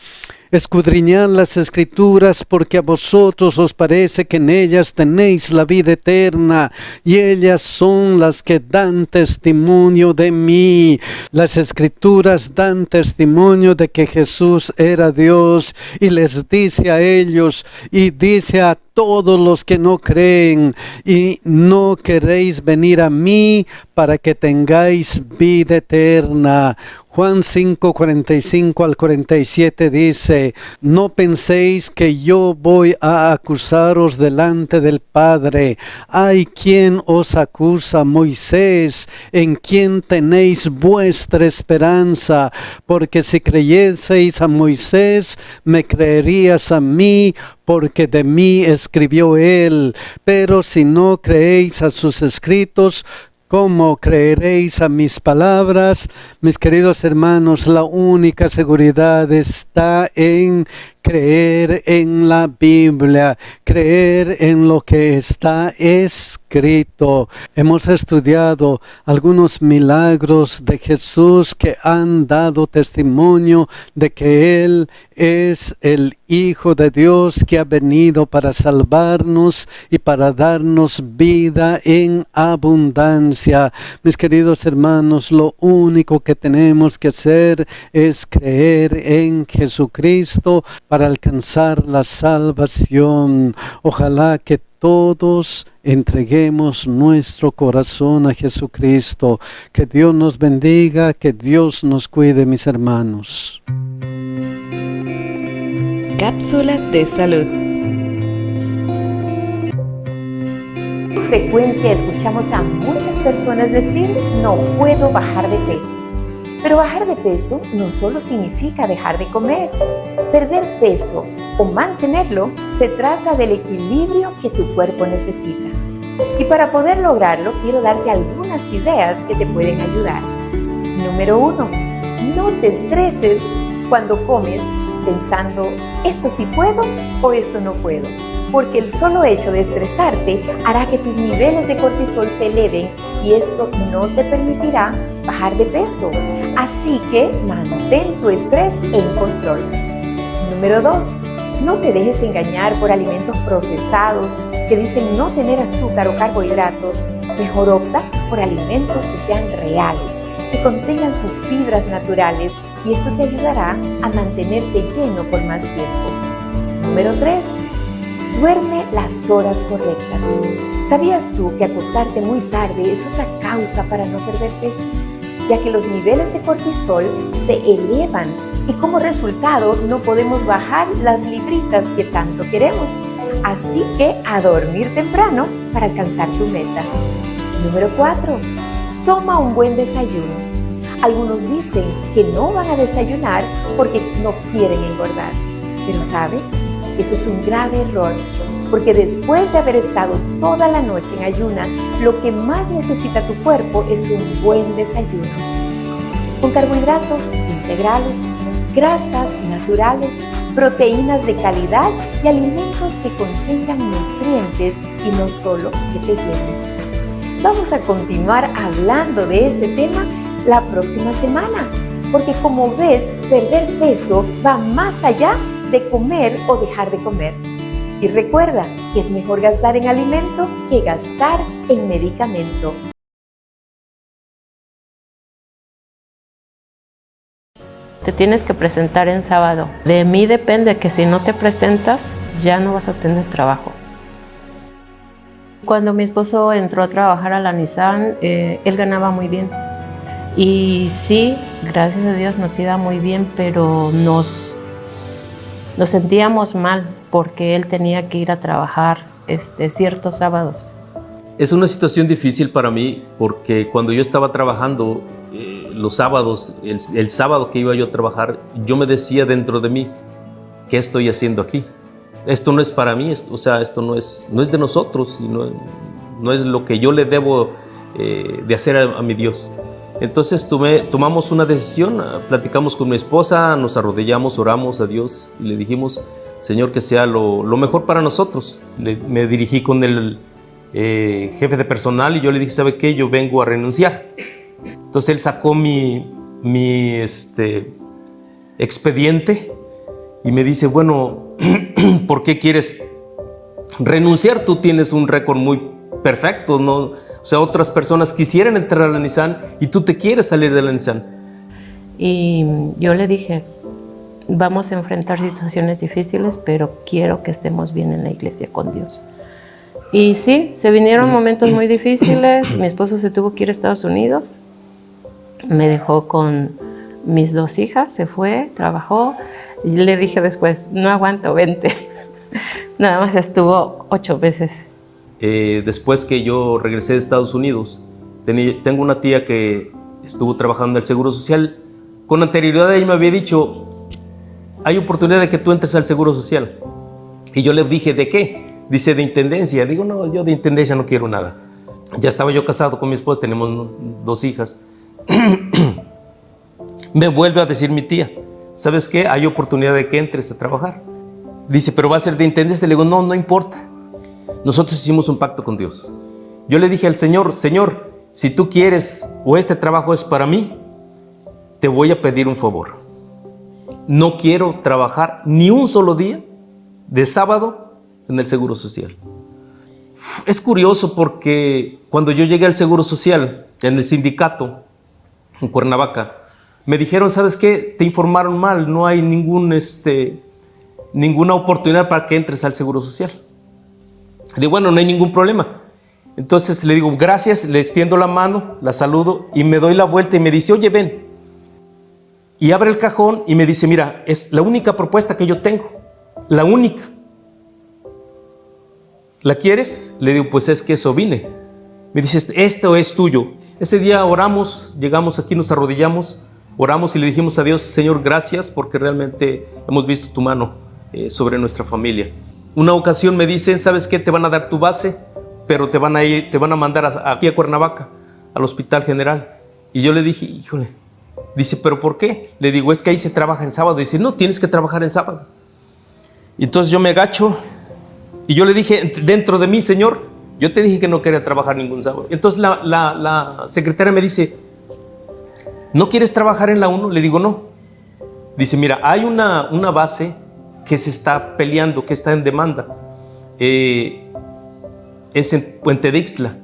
escudriñad las Escrituras, porque a vosotros os parece que en ellas tenéis la vida eterna, y ellas son las que dan testimonio de mí. Las Escrituras dan testimonio de que Jesús era Dios, y les dice a ellos, y dice a todos los que no creen: y no queréis venir a mí para que tengáis vida eterna. Juan 5, 45 al 47 dice: no penséis que yo voy a acusaros delante del Padre. Hay quien os acusa, Moisés, en quien tenéis vuestra esperanza. Porque si creyeseis a Moisés, me creerías a mí, porque de mí escribió él. Pero si no creéis a sus escritos, ¿cómo creeréis a mis palabras? Mis queridos hermanos, la única seguridad está en creer en la Biblia, creer en lo que está escrito. Hemos estudiado algunos milagros de Jesús que han dado testimonio de que Él es el Hijo de Dios que ha venido para salvarnos y para darnos vida en abundancia. Mis queridos hermanos, lo único que tenemos que hacer es creer en Jesucristo para alcanzar la salvación. Ojalá que todos entreguemos nuestro corazón a Jesucristo. Que Dios nos bendiga, que Dios nos cuide, mis hermanos. Cápsula de salud. Con frecuencia escuchamos a muchas personas decir: no puedo bajar de peso. Pero bajar de peso no solo significa dejar de comer. Perder peso o mantenerlo se trata del equilibrio que tu cuerpo necesita. Y para poder lograrlo, quiero darte algunas ideas que te pueden ayudar. Número 1. No te estreses cuando comes pensando: esto sí puedo o esto no puedo. Porque el solo hecho de estresarte hará que tus niveles de cortisol se eleven y esto no te permitirá bajar de peso. Así que mantén tu estrés en control. Número 2. No te dejes engañar por alimentos procesados que dicen no tener azúcar o carbohidratos. Mejor opta por alimentos que sean reales, que contengan sus fibras naturales y esto te ayudará a mantenerte lleno por más tiempo. Número 3. Duerme las horas correctas. ¿Sabías tú que acostarte muy tarde es otra causa para no perder peso? Ya que los niveles de cortisol se elevan y como resultado no podemos bajar las libritas que tanto queremos. Así que a dormir temprano para alcanzar tu meta. Número 4. Toma un buen desayuno. Algunos dicen que no van a desayunar porque no quieren engordar. Pero ¿sabes? Eso es un grave error, porque después de haber estado toda la noche en ayuna, lo que más necesita tu cuerpo es un buen desayuno. Con carbohidratos integrales, grasas naturales, proteínas de calidad y alimentos que contengan nutrientes y no solo que te llenen. Vamos a continuar hablando de este tema la próxima semana, porque como ves, perder peso va más allá de comer o dejar de comer. Y recuerda que es mejor gastar en alimento que gastar en medicamento. Te tienes que presentar en sábado. De mí depende que si no te presentas, ya no vas a tener trabajo. Cuando mi esposo entró a trabajar a la Nissan, él ganaba muy bien. Y sí, gracias a Dios nos iba muy bien, pero nos sentíamos mal porque él tenía que ir a trabajar ciertos sábados. Es una situación difícil para mí porque cuando yo estaba trabajando los sábados, el sábado que iba yo a trabajar, yo me decía dentro de mí, ¿qué estoy haciendo aquí? Esto no es para mí, esto no es de nosotros, y no es lo que yo le debo de hacer a mi Dios. Entonces tomamos una decisión, platicamos con mi esposa, nos arrodillamos, oramos a Dios y le dijimos, Señor, que sea lo mejor para nosotros. Me dirigí con el jefe de personal y yo le dije, ¿sabe qué? Yo vengo a renunciar. Entonces él sacó mi expediente y me dice, bueno, ¿por qué quieres renunciar? Tú tienes un récord muy perfecto, ¿no? O sea, otras personas quisieran entrar a la Nissan y tú te quieres salir de la Nissan. Y yo le dije, vamos a enfrentar situaciones difíciles, pero quiero que estemos bien en la iglesia con Dios. Y sí, se vinieron momentos muy difíciles. Mi esposo se tuvo que ir a Estados Unidos. Me dejó con mis 2 hijas, se fue, trabajó. Y le dije después, no aguanto, vente. Nada más estuvo 8 veces. Después que yo regresé de Estados Unidos, tengo una tía que estuvo trabajando en el Seguro Social. Con anterioridad ella me había dicho, hay oportunidad de que tú entres al Seguro Social. Y yo le dije, ¿de qué? Dice, de intendencia. Digo, no, yo de intendencia no quiero nada. Ya estaba yo casado con mi esposa, tenemos 2 hijas. Me vuelve a decir mi tía, ¿sabes qué? Hay oportunidad de que entres a trabajar. Dice, pero va a ser de intendencia. Le digo, no importa. Nosotros hicimos un pacto con Dios. Yo le dije al Señor, Señor, si tú quieres o este trabajo es para mí, te voy a pedir un favor. No quiero trabajar ni un solo día de sábado en el Seguro Social. Es curioso porque cuando yo llegué al Seguro Social, en el sindicato, en Cuernavaca, me dijeron, ¿sabes qué? Te informaron mal, no hay ninguna oportunidad para que entres al Seguro Social. Le digo, bueno, no hay ningún problema. Entonces le digo, gracias, le extiendo la mano, la saludo y me doy la vuelta y me dice, oye, ven. Y abre el cajón y me dice, mira, es la única propuesta que yo tengo, la única. ¿La quieres? Le digo, pues es que eso vine. Me dice, esto es tuyo. Ese día oramos, llegamos aquí, nos arrodillamos, oramos y le dijimos a Dios, Señor, gracias porque realmente hemos visto tu mano sobre nuestra familia. Una ocasión me dicen, ¿sabes qué? Te van a dar tu base, pero te van a mandar aquí a Cuernavaca, al Hospital General. Y yo le dije, híjole. Dice, ¿pero por qué? Le digo, es que ahí se trabaja en sábado. Dice, no, tienes que trabajar en sábado. Y entonces yo me agacho y yo le dije, dentro de mí, Señor, yo te dije que no quería trabajar ningún sábado. Entonces la secretaria me dice, ¿no quieres trabajar en la 1? Le digo, no. Dice, mira, hay una base que se está peleando, que está en demanda. Es en Puente de Ixtla.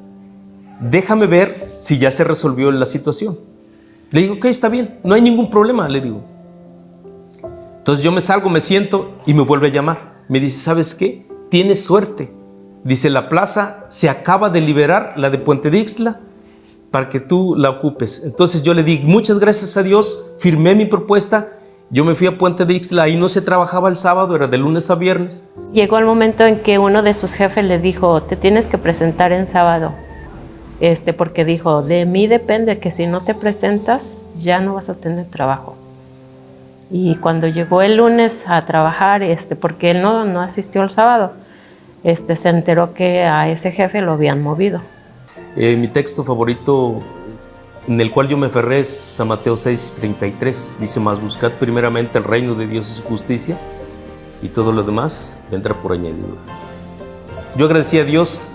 Déjame ver si ya se resolvió la situación. Le digo, ok, está bien, no hay ningún problema, le digo. Entonces yo me salgo, me siento y me vuelve a llamar. Me dice, ¿sabes qué? Tienes suerte. Dice, la plaza se acaba de liberar, la de Puente de Ixtla, para que tú la ocupes. Entonces yo le di muchas gracias a Dios, firmé mi propuesta. Yo me fui a Puente de Ixtla, ahí no se trabajaba el sábado, era de lunes a viernes. Llegó el momento en que uno de sus jefes le dijo, te tienes que presentar en sábado, porque dijo, de mí depende que si no te presentas ya no vas a tener trabajo. Y cuando llegó el lunes a trabajar, porque él no asistió el sábado, se enteró que a ese jefe lo habían movido. Mi texto favorito en el cual yo me aferré es San Mateo 6:33. Dice, mas buscad primeramente el reino de Dios y su justicia, y todo lo demás vendrá por añadidura. Yo agradecí a Dios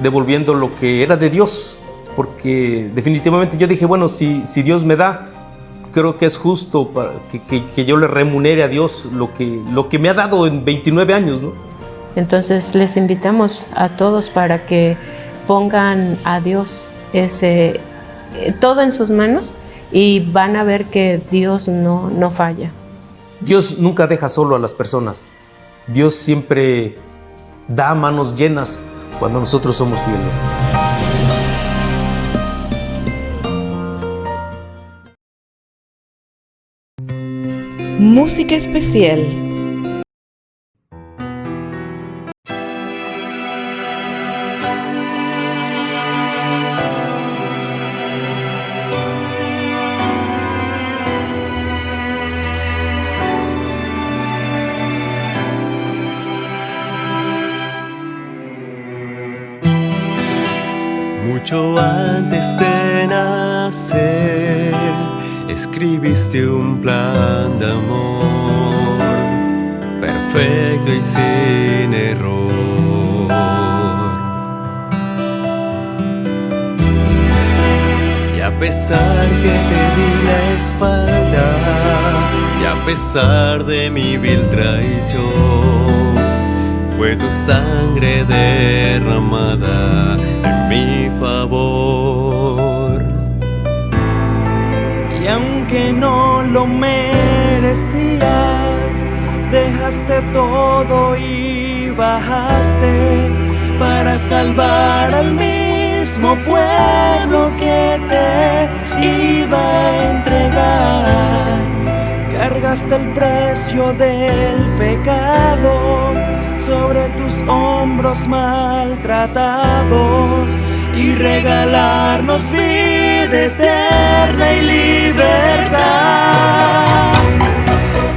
devolviendo lo que era de Dios, porque definitivamente yo dije, bueno, si Dios me da, creo que es justo para que yo le remunere a Dios lo que me ha dado en 29 años, ¿no? Entonces les invitamos a todos para que pongan a Dios todo en sus manos y van a ver que Dios no falla. Dios nunca deja solo a las personas. Dios siempre da manos llenas cuando nosotros somos fieles. Música especial. Mucho antes de nacer, escribiste un plan de amor, perfecto y sin error. Y a pesar que te di la espalda, y a pesar de mi vil traición, fue tu sangre derramada en mi favor. Y aunque no lo merecías, dejaste todo y bajaste para salvar al mismo pueblo que te iba a entregar. Cargaste el precio del pecado sobre tus hombros maltratados y regalarnos vida eterna y libertad.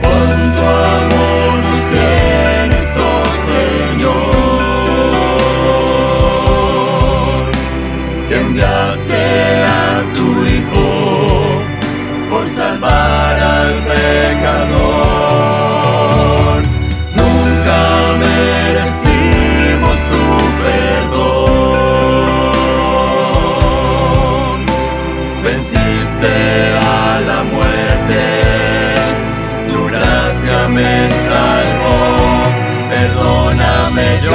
Cuánto amor nos tienes, oh Señor, que enviaste a tu Hijo por salvar al pecador. Nunca merecimos tu perdón. Venciste a la muerte, tu gracia me salvó. Perdóname Dios.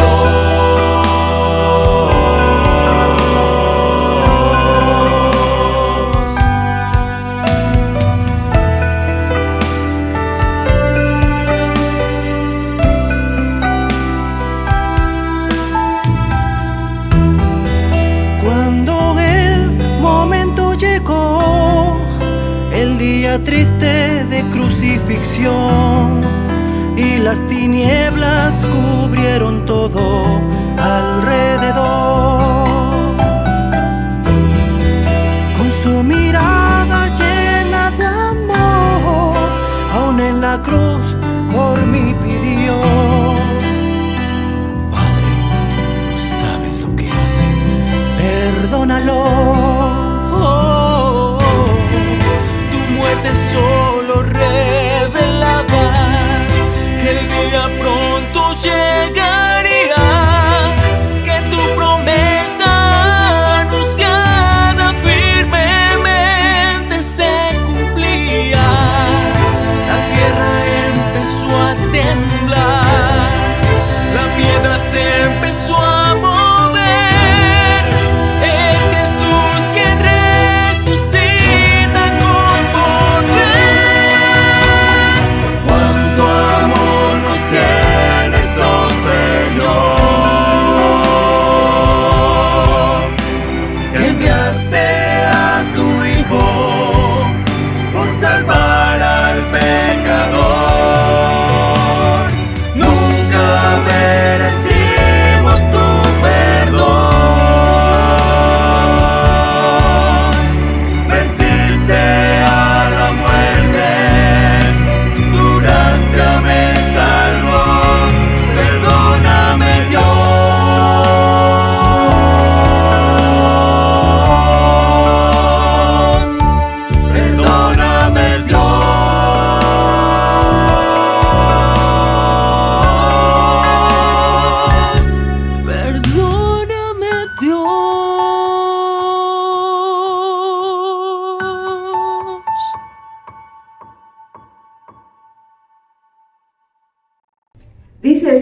Triste de crucifixión y las tinieblas cubrieron todo alrededor. Con su mirada llena de amor, aún en la cruz por mí pidió. Padre, no saben lo que hacen, perdónalo. Solo revelaba que el día pronto llegaría, que tu promesa anunciada firmemente se cumplía. La tierra empezó a temblar, la piedra se empezó a mover. Es Jesús quien resucita con poder.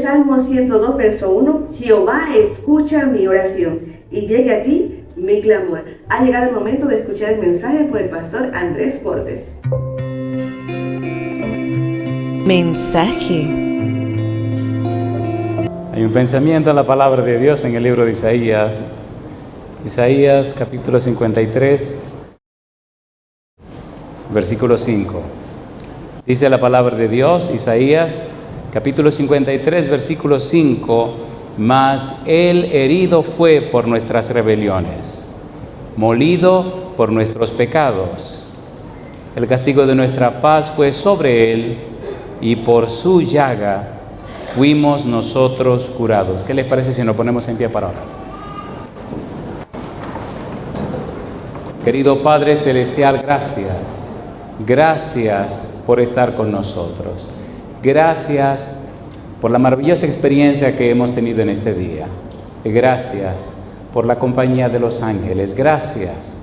Salmo 102, verso 1, Jehová escucha mi oración y llegue a ti mi clamor. Ha llegado el momento de escuchar el mensaje por el pastor Andrés Portes. Mensaje. Hay un pensamiento en la palabra de Dios en el libro de Isaías. Isaías capítulo 53, versículo 5. Dice la palabra de Dios, Isaías capítulo 53, versículo 5, mas él herido fue por nuestras rebeliones, molido por nuestros pecados. El castigo de nuestra paz fue sobre él, y por su llaga fuimos nosotros curados. ¿Qué les parece si nos ponemos en pie para orar? Querido Padre Celestial, gracias. Gracias por estar con nosotros. Gracias por la maravillosa experiencia que hemos tenido en este día. Gracias por la compañía de los ángeles. Gracias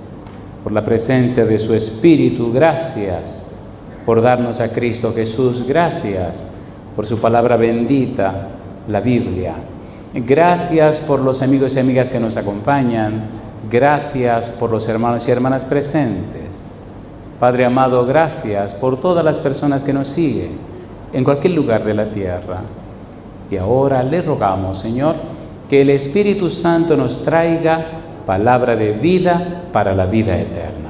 por la presencia de su Espíritu. Gracias por darnos a Cristo Jesús. Gracias por su palabra bendita, la Biblia. Gracias por los amigos y amigas que nos acompañan. Gracias por los hermanos y hermanas presentes. Padre amado, gracias por todas las personas que nos siguen en cualquier lugar de la tierra. Y ahora le rogamos, Señor, que el Espíritu Santo nos traiga palabra de vida para la vida eterna.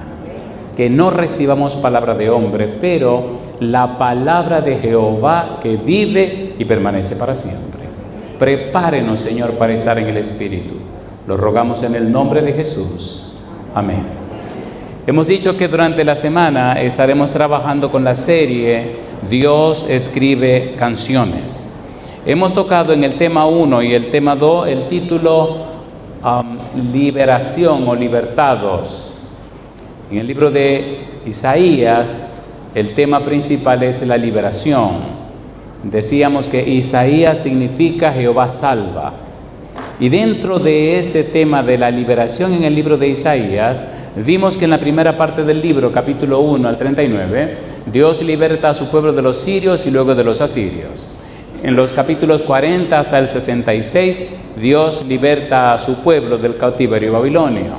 Que no recibamos palabra de hombre, pero la palabra de Jehová que vive y permanece para siempre. Prepárenos, Señor, para estar en el Espíritu. Lo rogamos en el nombre de Jesús. Amén. Hemos dicho que durante la semana estaremos trabajando con la serie Dios escribe canciones. Hemos tocado en el tema 1 y el tema 2 el título Liberación o Libertados. En el libro de Isaías el tema principal es la liberación. Decíamos que Isaías significa Jehová salva. Y dentro de ese tema de la liberación en el libro de Isaías, vimos que en la primera parte del libro, capítulo 1 al 39, Dios liberta a su pueblo de los sirios y luego de los asirios. En los capítulos 40 hasta el 66, Dios liberta a su pueblo del cautiverio babilonio.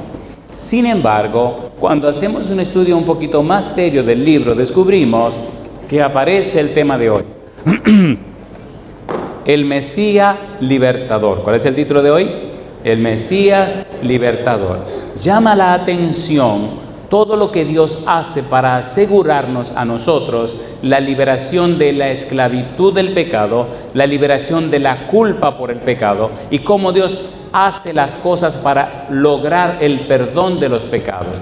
Sin embargo, cuando hacemos un estudio un poquito más serio del libro, descubrimos que aparece el tema de hoy. El Mesías libertador. ¿Cuál es el título de hoy? El Mesías libertador. Llama la atención todo lo que Dios hace para asegurarnos a nosotros la liberación de la esclavitud del pecado, la liberación de la culpa por el pecado y cómo Dios hace las cosas para lograr el perdón de los pecados.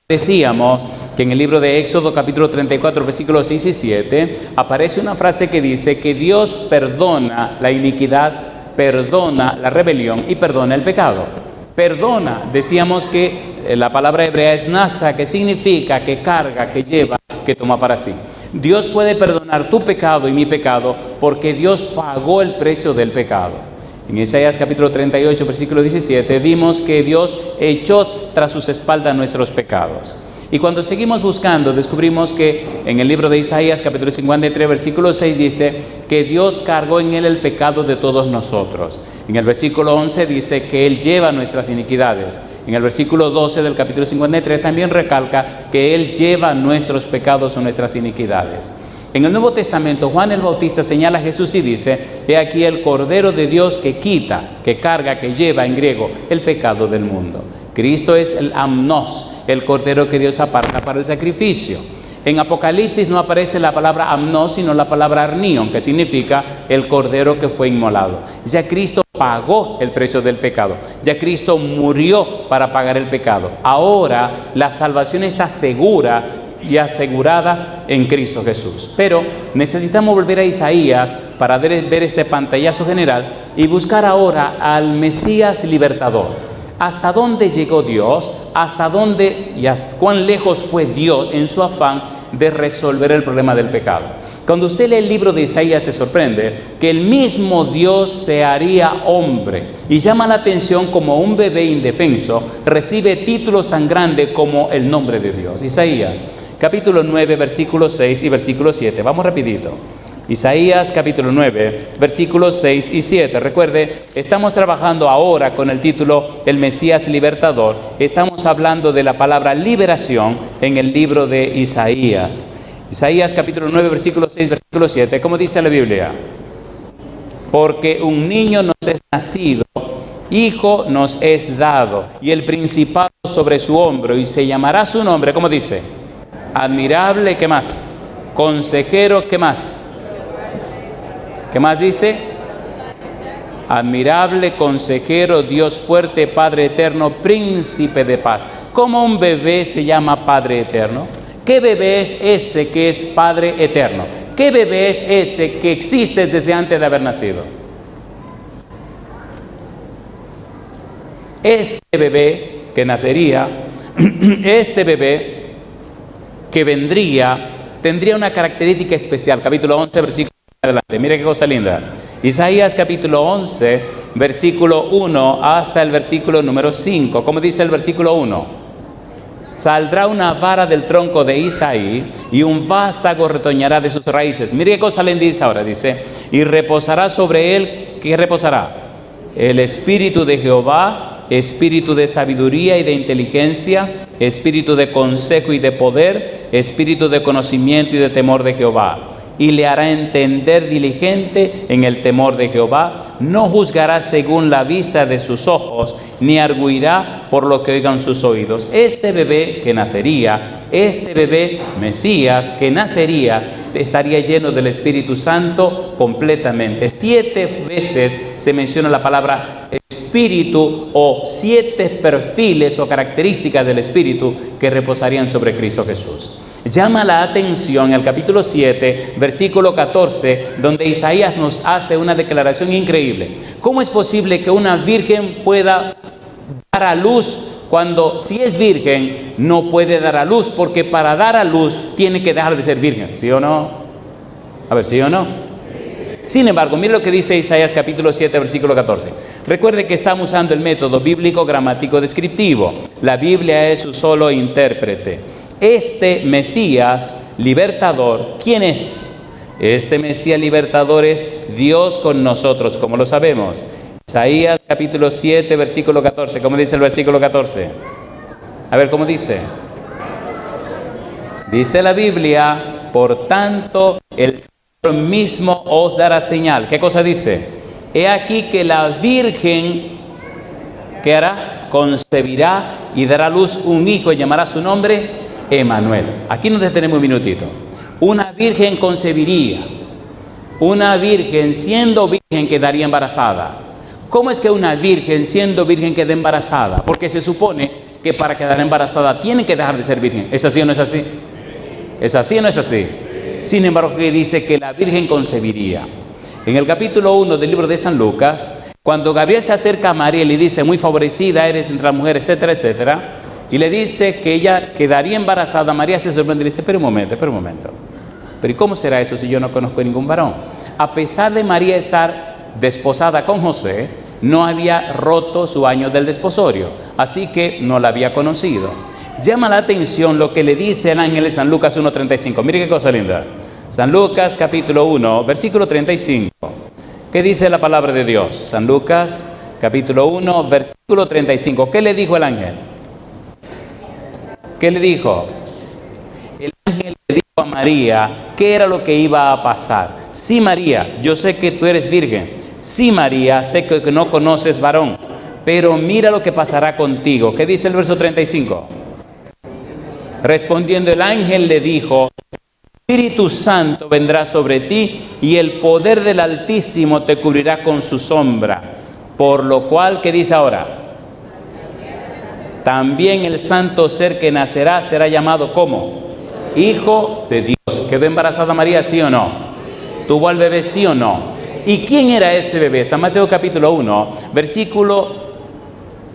Decíamos que en el libro de Éxodo capítulo 34 versículos 6 y 7 aparece una frase que dice que Dios perdona la iniquidad, perdona la rebelión y perdona el pecado. Perdona, decíamos que la palabra hebrea es nasa, que significa que carga, que lleva, que toma para sí. Dios puede perdonar tu pecado y mi pecado porque Dios pagó el precio del pecado. En Isaías capítulo 38, versículo 17, vimos que Dios echó tras sus espaldas nuestros pecados. Y cuando seguimos buscando, descubrimos que en el libro de Isaías capítulo 53, versículo 6 dice que Dios cargó en él el pecado de todos nosotros. En el versículo 11 dice que él lleva nuestras iniquidades. En el versículo 12 del capítulo 53 también recalca que él lleva nuestros pecados o nuestras iniquidades. En el Nuevo Testamento, Juan el Bautista señala a Jesús y dice: he aquí el Cordero de Dios que quita, que carga, que lleva en griego el pecado del mundo. Cristo es el amnos, el Cordero que Dios aparta para el sacrificio. En Apocalipsis no aparece la palabra amnos, sino la palabra arnion, que significa el Cordero que fue inmolado. Ya Cristo pagó el precio del pecado. Ya Cristo murió para pagar el pecado. Ahora la salvación está segura y asegurada en Cristo Jesús. Pero necesitamos volver a Isaías para ver este pantallazo general y buscar ahora al Mesías libertador. ¿Hasta dónde llegó Dios? ¿Hasta dónde y hasta cuán lejos fue Dios en su afán de resolver el problema del pecado? Cuando usted lee el libro de Isaías se sorprende que el mismo Dios se haría hombre y llama la atención como un bebé indefenso recibe títulos tan grandes como el nombre de Dios. Isaías capítulo 9, versículo 6 y versículo 7. Vamos rapidito. Isaías capítulo 9, versículos 6 y 7. Recuerde, estamos trabajando ahora con el título El Mesías Libertador. Estamos hablando de la palabra liberación en el libro de Isaías. Isaías capítulo 9, versículo 6, versículo 7. ¿Cómo dice la Biblia? Porque un niño nos es nacido, hijo nos es dado, y el principado sobre su hombro, y se llamará su nombre, ¿cómo dice? Admirable, ¿qué más? Consejero, ¿qué más? ¿Qué más dice? Admirable, consejero, Dios fuerte, Padre eterno, príncipe de paz. ¿Cómo un bebé se llama Padre eterno? ¿Qué bebé es ese que es Padre eterno? ¿Qué bebé es ese que existe desde antes de haber nacido? Este bebé que nacería, este bebé que vendría, tendría una característica especial. Capítulo 11, versículo adelante. Mire qué cosa linda. Isaías capítulo 11, versículo 1 hasta el versículo número 5. ¿Cómo dice el versículo 1? Saldrá una vara del tronco de Isaí y un vástago retoñará de sus raíces. Mire qué cosa linda dice ahora. Dice, y reposará sobre él, ¿qué reposará? El espíritu de Jehová, espíritu de sabiduría y de inteligencia, espíritu de consejo y de poder, espíritu de conocimiento y de temor de Jehová. Y le hará entender diligente en el temor de Jehová. No juzgará según la vista de sus ojos, ni arguirá por lo que oigan sus oídos. Este bebé que nacería, este bebé Mesías que nacería, estaría lleno del Espíritu Santo completamente. 7 veces se menciona la palabra Espíritu, o 7 perfiles o características del Espíritu que reposarían sobre Cristo Jesús. Llama la atención el capítulo 7, versículo 14, donde Isaías nos hace una declaración increíble. ¿Cómo es posible que una virgen pueda dar a luz cuando, si es virgen, no puede dar a luz? Porque para dar a luz tiene que dejar de ser virgen, ¿sí o no? A ver, ¿sí o no? Sin embargo, mire lo que dice Isaías capítulo 7, versículo 14. Recuerde que estamos usando el método bíblico gramático descriptivo. La Biblia es su solo intérprete. Este Mesías libertador, ¿quién es? Este Mesías libertador es Dios con nosotros, como lo sabemos. Isaías capítulo 7, versículo 14. ¿Cómo dice el versículo 14? A ver, ¿cómo dice? Dice la Biblia, por tanto, el Señor mismo os dará señal. ¿Qué cosa dice? He aquí que la virgen, ¿qué hará? Concebirá y dará a luz un hijo y llamará su nombre Emanuel. Aquí nos detenemos un minutito. Una virgen concebiría. Una virgen siendo virgen quedaría embarazada. ¿Cómo es que una virgen siendo virgen queda embarazada? Porque se supone que para quedar embarazada tiene que dejar de ser virgen. ¿Es así o no es así? ¿Es así o no es así? Sin embargo, que dice que la virgen concebiría. En el capítulo 1 del libro de San Lucas, cuando Gabriel se acerca a María y le dice, muy favorecida eres entre las mujeres, etcétera, etcétera, y le dice que ella quedaría embarazada, María se sorprende y le dice, pero un momento. Pero ¿y cómo será eso si yo no conozco ningún varón? A pesar de María estar desposada con José, no había roto su año del desposorio, así que no la había conocido. Llama la atención lo que le dice el ángel de San Lucas 1:35. Mire qué cosa linda. San Lucas capítulo 1, versículo 35. ¿Qué dice la palabra de Dios? San Lucas capítulo 1, versículo 35. ¿Qué le dijo el ángel? ¿Qué le dijo? El ángel le dijo a María qué era lo que iba a pasar. Sí, María, yo sé que tú eres virgen. Sí, María, sé que no conoces varón. Pero mira lo que pasará contigo. ¿Qué dice el verso 35? Respondiendo el ángel le dijo, el Espíritu Santo vendrá sobre ti y el poder del Altísimo te cubrirá con su sombra. Por lo cual, ¿qué dice ahora? También el santo ser que nacerá será llamado ¿cómo? Hijo de Dios. ¿Quedó embarazada María, sí o no? ¿Tuvo al bebé, sí o no? ¿Y quién era ese bebé? San Mateo capítulo 1, versículo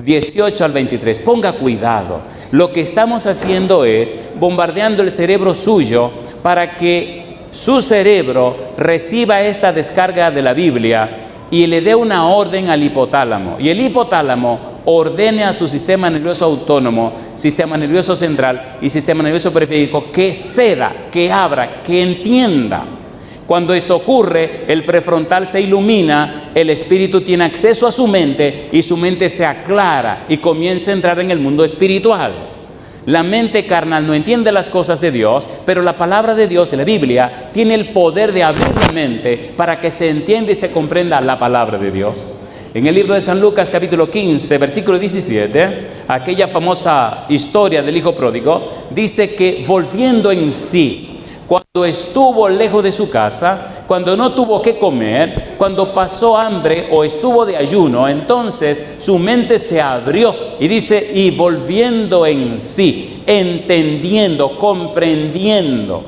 18 al 23. Ponga cuidado. Lo que estamos haciendo es bombardeando el cerebro suyo para que su cerebro reciba esta descarga de la Biblia y le dé una orden al hipotálamo. Y el hipotálamo ordene a su sistema nervioso autónomo, sistema nervioso central y sistema nervioso periférico que ceda, que abra, que entienda Cuando esto ocurre, el prefrontal se ilumina, el espíritu tiene acceso a su mente y su mente se aclara y comienza a entrar en el mundo espiritual. La mente carnal no entiende las cosas de Dios, pero la palabra de Dios en la Biblia tiene el poder de abrir la mente para que se entienda y se comprenda la palabra de Dios. En el libro de San Lucas, capítulo 15, versículo 17, aquella famosa historia del hijo pródigo, dice que volviendo en sí, cuando estuvo lejos de su casa, cuando no tuvo que comer, cuando pasó hambre o estuvo de ayuno, entonces su mente se abrió y dice, y volviendo en sí, entendiendo, comprendiendo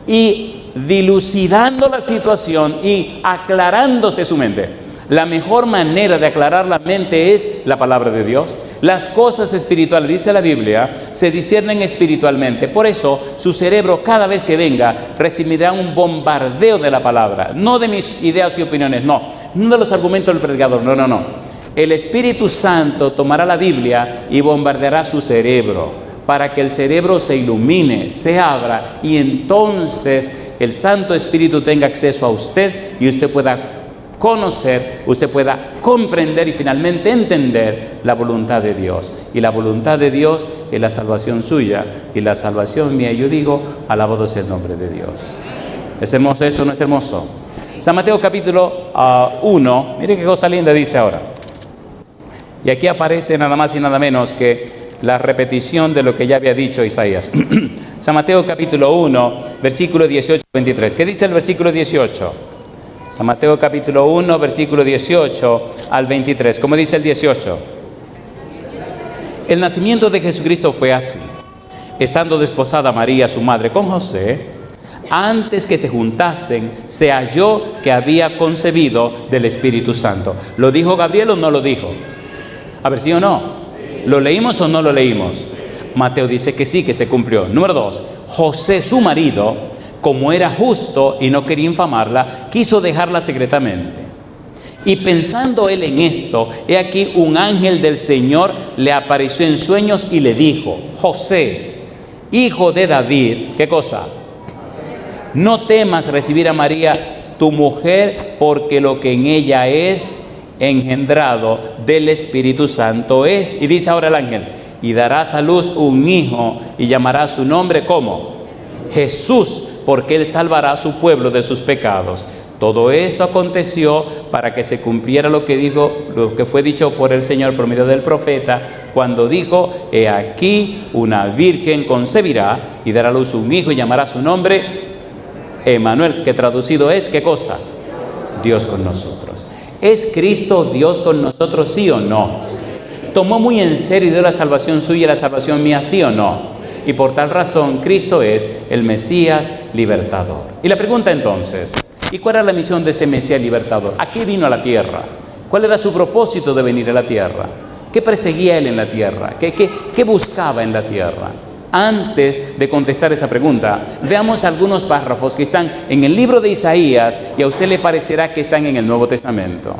y dilucidando la situación y aclarándose su mente. La mejor manera de aclarar la mente es la palabra de Dios. Las cosas espirituales, dice la Biblia, se disciernen espiritualmente. Por eso, su cerebro cada vez que venga recibirá un bombardeo de la palabra. No de mis ideas y opiniones, no de los argumentos del predicador, no. El Espíritu Santo tomará la Biblia y bombardeará su cerebro para que el cerebro se ilumine, se abra y entonces el Santo Espíritu tenga acceso a usted y usted pueda conocer, usted pueda comprender y finalmente entender la voluntad de Dios. Y la voluntad de Dios es la salvación suya y la salvación mía. Yo digo, alabado sea el nombre de Dios. ¿Es hermoso esto o no es hermoso? San Mateo capítulo 1, mire qué cosa linda dice ahora. Y aquí aparece nada más y nada menos que la repetición de lo que ya había dicho Isaías. San Mateo capítulo 1, versículo 18-23. ¿Qué dice el versículo 18? San Mateo capítulo 1, versículo 18 al 23. ¿Cómo dice el 18? El nacimiento de Jesucristo fue así. Estando desposada María, su madre, con José, antes que se juntasen, se halló que había concebido del Espíritu Santo. ¿Lo dijo Gabriel o no lo dijo? A ver, ¿sí o no? ¿Lo leímos o no lo leímos? Mateo dice que sí, que se cumplió. Número 2. José, su marido, como era justo y no quería infamarla, quiso dejarla secretamente. Y pensando él en esto, he aquí un ángel del Señor le apareció en sueños y le dijo: José, hijo de David, ¿qué cosa? No temas recibir a María, tu mujer, porque lo que en ella es engendrado del Espíritu Santo es. Y dice ahora el ángel: y darás a luz un hijo y llamarás su nombre, ¿cómo? Jesús, porque él salvará a su pueblo de sus pecados. Todo esto aconteció para que se cumpliera lo que fue dicho por el Señor por medio del profeta, cuando dijo: he aquí una virgen concebirá y dará a luz un hijo y llamará su nombre Emmanuel, que traducido es, ¿qué cosa? Dios con nosotros. ¿Es Cristo Dios con nosotros, sí o no? ¿Tomó muy en serio y dio la salvación suya y la salvación mía, sí o no? Y por tal razón, Cristo es el Mesías libertador. Y la pregunta entonces, ¿y cuál era la misión de ese Mesías libertador? ¿A qué vino a la tierra? ¿Cuál era su propósito de venir a la tierra? ¿Qué perseguía él en la tierra? ¿Qué buscaba en la tierra? Antes de contestar esa pregunta, veamos algunos párrafos que están en el libro de Isaías y a usted le parecerá que están en el Nuevo Testamento.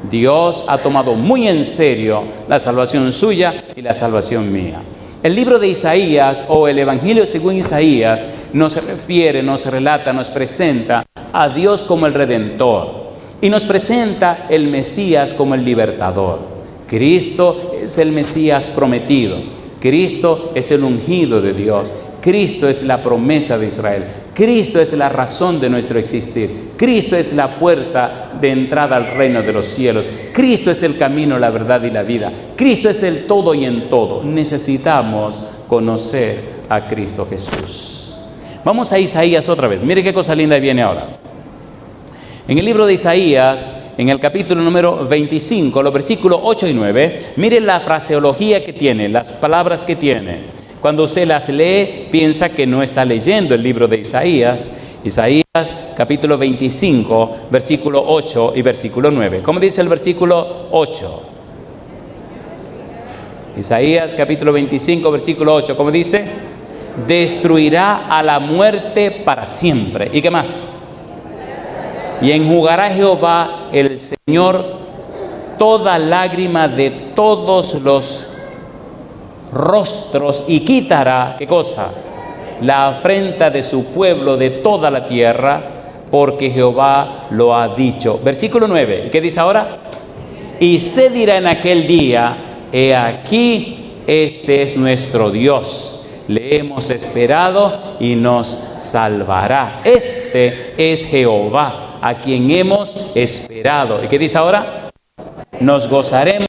Dios ha tomado muy en serio la salvación suya y la salvación mía. El libro de Isaías o el Evangelio según Isaías nos refiere, nos relata, nos presenta a Dios como el Redentor y nos presenta el Mesías como el Libertador. Cristo es el Mesías prometido. Cristo es el ungido de Dios. Cristo es la promesa de Israel. Cristo es la razón de nuestro existir. Cristo es la puerta de entrada al reino de los cielos. Cristo es el camino, la verdad y la vida. Cristo es el todo y en todo. Necesitamos conocer a Cristo Jesús. Vamos a Isaías otra vez. Mire qué cosa linda viene ahora. En el libro de Isaías, en el capítulo número 25, los versículos 8 y 9, mire la fraseología que tiene, las palabras que tiene. Cuando usted las lee, piensa que no está leyendo el libro de Isaías. Isaías capítulo 25, versículo 8 y versículo 9. ¿Cómo dice el versículo 8? Isaías capítulo 25, versículo 8. ¿Cómo dice? Destruirá a la muerte para siempre. ¿Y qué más? Y enjugará Jehová el Señor toda lágrima de todos los rostros y quitará, ¿qué cosa? La afrenta de su pueblo de toda la tierra, porque Jehová lo ha dicho. Versículo 9, ¿qué dice ahora? Y se dirá en aquel día, he aquí, este es nuestro Dios, le hemos esperado y nos salvará. Este es Jehová, a quien hemos esperado. ¿Y qué dice ahora? Nos gozaremos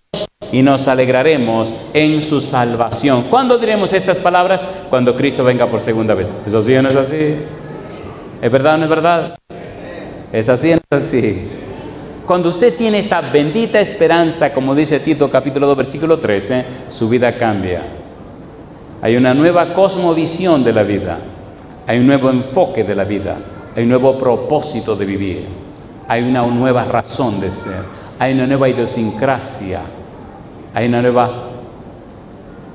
y nos alegraremos en su salvación. ¿Cuándo diremos estas palabras? Cuando Cristo venga por segunda vez. ¿Eso sí o no es así? ¿Es verdad o no es verdad? ¿Es así o no es así? Cuando usted tiene esta bendita esperanza, como dice Tito capítulo 2 versículo 13, su vida cambia. Hay una nueva cosmovisión de la vida. Hay un nuevo enfoque de la vida. Hay un nuevo propósito de vivir. Hay una nueva razón de ser. Hay una nueva idiosincrasia. Hay una nueva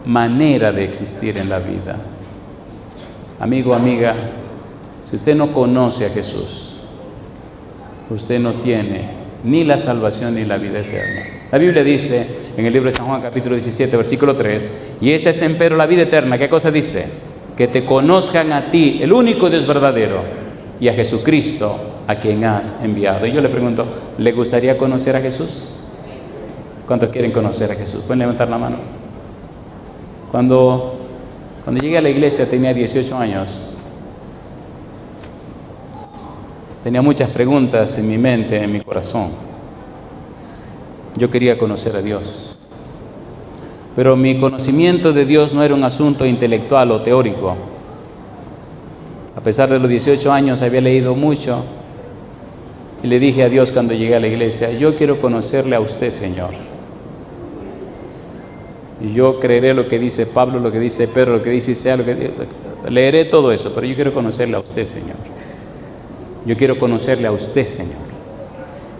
manera de existir en la vida. Amigo, amiga, si usted no conoce a Jesús, usted no tiene ni la salvación ni la vida eterna. La Biblia dice en el libro de San Juan capítulo 17 versículo 3, y esta es empero la vida eterna. ¿Qué cosa dice? Que te conozcan a ti, el único Dios verdadero, y a Jesucristo, a quien has enviado. Y yo le pregunto, ¿le gustaría conocer a Jesús? ¿Cuántos quieren conocer a Jesús? ¿Pueden levantar la mano? Cuando llegué a la iglesia tenía 18 años. Tenía muchas preguntas en mi mente, en mi corazón. Yo quería conocer a Dios. Pero mi conocimiento de Dios no era un asunto intelectual o teórico. A pesar de los 18 años había leído mucho. Y le dije a Dios cuando llegué a la iglesia, yo quiero conocerle a usted, Señor. Y yo creeré lo que dice Pablo, lo que dice Pedro, lo que dice Isaías, leeré todo eso, pero yo quiero conocerle a usted, Señor. Yo quiero conocerle a usted, Señor.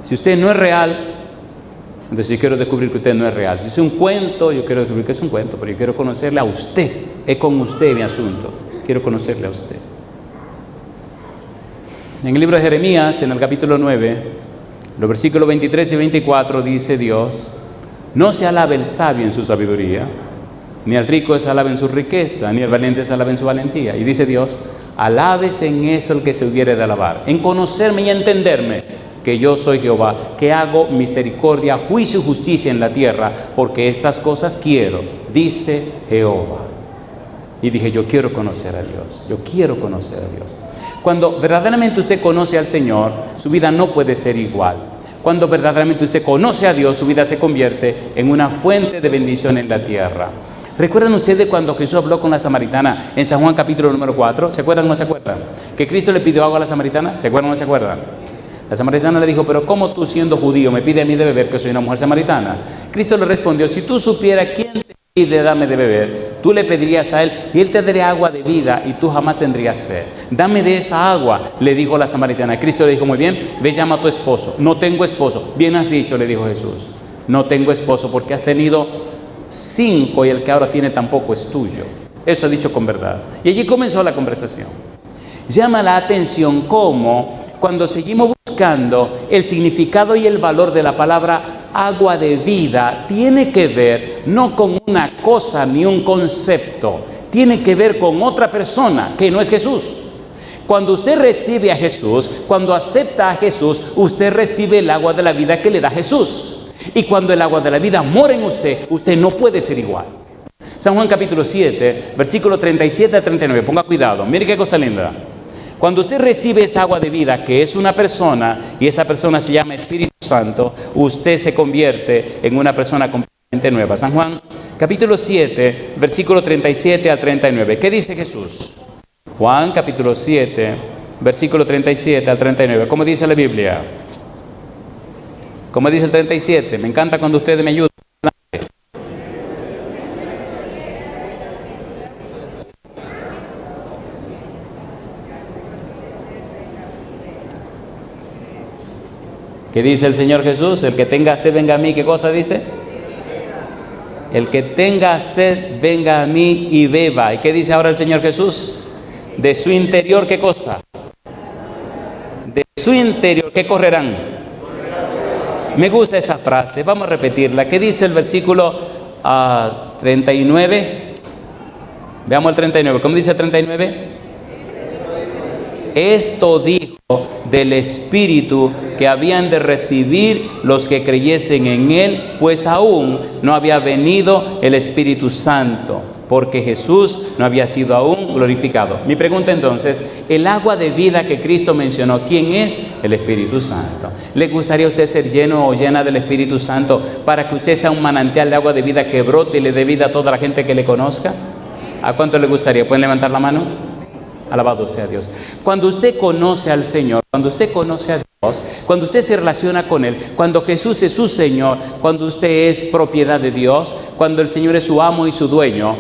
Si usted no es real, entonces yo quiero descubrir que usted no es real. Si es un cuento, yo quiero descubrir que es un cuento, pero yo quiero conocerle a usted. Es con usted mi asunto. Quiero conocerle a usted. En el libro de Jeremías, en el capítulo 9, los versículos 23 y 24, dice Dios, no se alabe el sabio en su sabiduría, ni el rico se alabe en su riqueza, ni el valiente se alabe en su valentía. Y dice Dios, alábese en eso el que se hubiere de alabar, en conocerme y entenderme, que yo soy Jehová, que hago misericordia, juicio y justicia en la tierra, porque estas cosas quiero, dice Jehová. Y dije, yo quiero conocer a Dios, yo quiero conocer a Dios. Cuando verdaderamente usted conoce al Señor, su vida no puede ser igual. Cuando verdaderamente usted conoce a Dios, su vida se convierte en una fuente de bendición en la tierra. ¿Recuerdan ustedes cuando Jesús habló con la samaritana en San Juan capítulo número 4? ¿Se acuerdan o no se acuerdan? Que Cristo le pidió agua a la samaritana. ¿Se acuerdan o no se acuerdan? La samaritana le dijo, pero ¿cómo tú siendo judío me pide a mí de beber que soy una mujer samaritana? Cristo le respondió, si tú supieras quién te pide dame de beber, tú le pedirías a él y él te daría agua de vida y tú jamás tendrías sed. Dame de esa agua, le dijo la samaritana. Cristo le dijo, muy bien, ve llama a tu esposo. No tengo esposo. Bien has dicho, le dijo Jesús. No tengo esposo porque has tenido 5 y el que ahora tiene tampoco es tuyo. Eso ha dicho con verdad. Y allí comenzó la conversación. Llama la atención cómo cuando seguimos buscando el significado y el valor de la palabra agua de vida, tiene que ver no con una cosa ni un concepto, tiene que ver con otra persona que no es Jesús. Cuando usted recibe a Jesús, cuando acepta a Jesús, usted recibe el agua de la vida que le da Jesús. Y cuando el agua de la vida mora en usted, usted no puede ser igual. San Juan capítulo 7, versículo 37 a 39. Ponga cuidado, mire qué cosa linda. Cuando usted recibe esa agua de vida, que es una persona, y esa persona se llama Espíritu Santo, usted se convierte en una persona completamente nueva. San Juan capítulo 7, versículo 37 a 39. ¿Qué dice Jesús? Juan capítulo 7, versículo 37 al 39. ¿Cómo dice la Biblia? ¿Cómo dice el 37? Me encanta cuando ustedes me ayudan. ¿Qué dice el Señor Jesús? El que tenga sed, venga a mí. ¿Qué cosa dice? El que tenga sed, venga a mí y beba. ¿Y qué dice ahora el Señor Jesús? De su interior, ¿qué cosa? De su interior, ¿qué correrán? Me gusta esa frase, vamos a repetirla. ¿Qué dice el versículo 39? Veamos el 39. ¿Cómo dice el 39? Esto dijo del Espíritu que habían de recibir los que creyesen en Él, pues aún no había venido el Espíritu Santo, porque Jesús no había sido aún glorificado. Mi pregunta entonces, el agua de vida que Cristo mencionó, ¿quién es? El Espíritu Santo. ¿Le gustaría a usted ser lleno o llena del Espíritu Santo para que usted sea un manantial de agua de vida que brote y le dé vida a toda la gente que le conozca? ¿A cuánto le gustaría? ¿Pueden levantar la mano? Alabado sea Dios. Cuando usted conoce al Señor, cuando usted conoce a Dios, cuando usted se relaciona con Él, cuando Jesús es su Señor, cuando usted es propiedad de Dios, cuando el Señor es su amo y su dueño,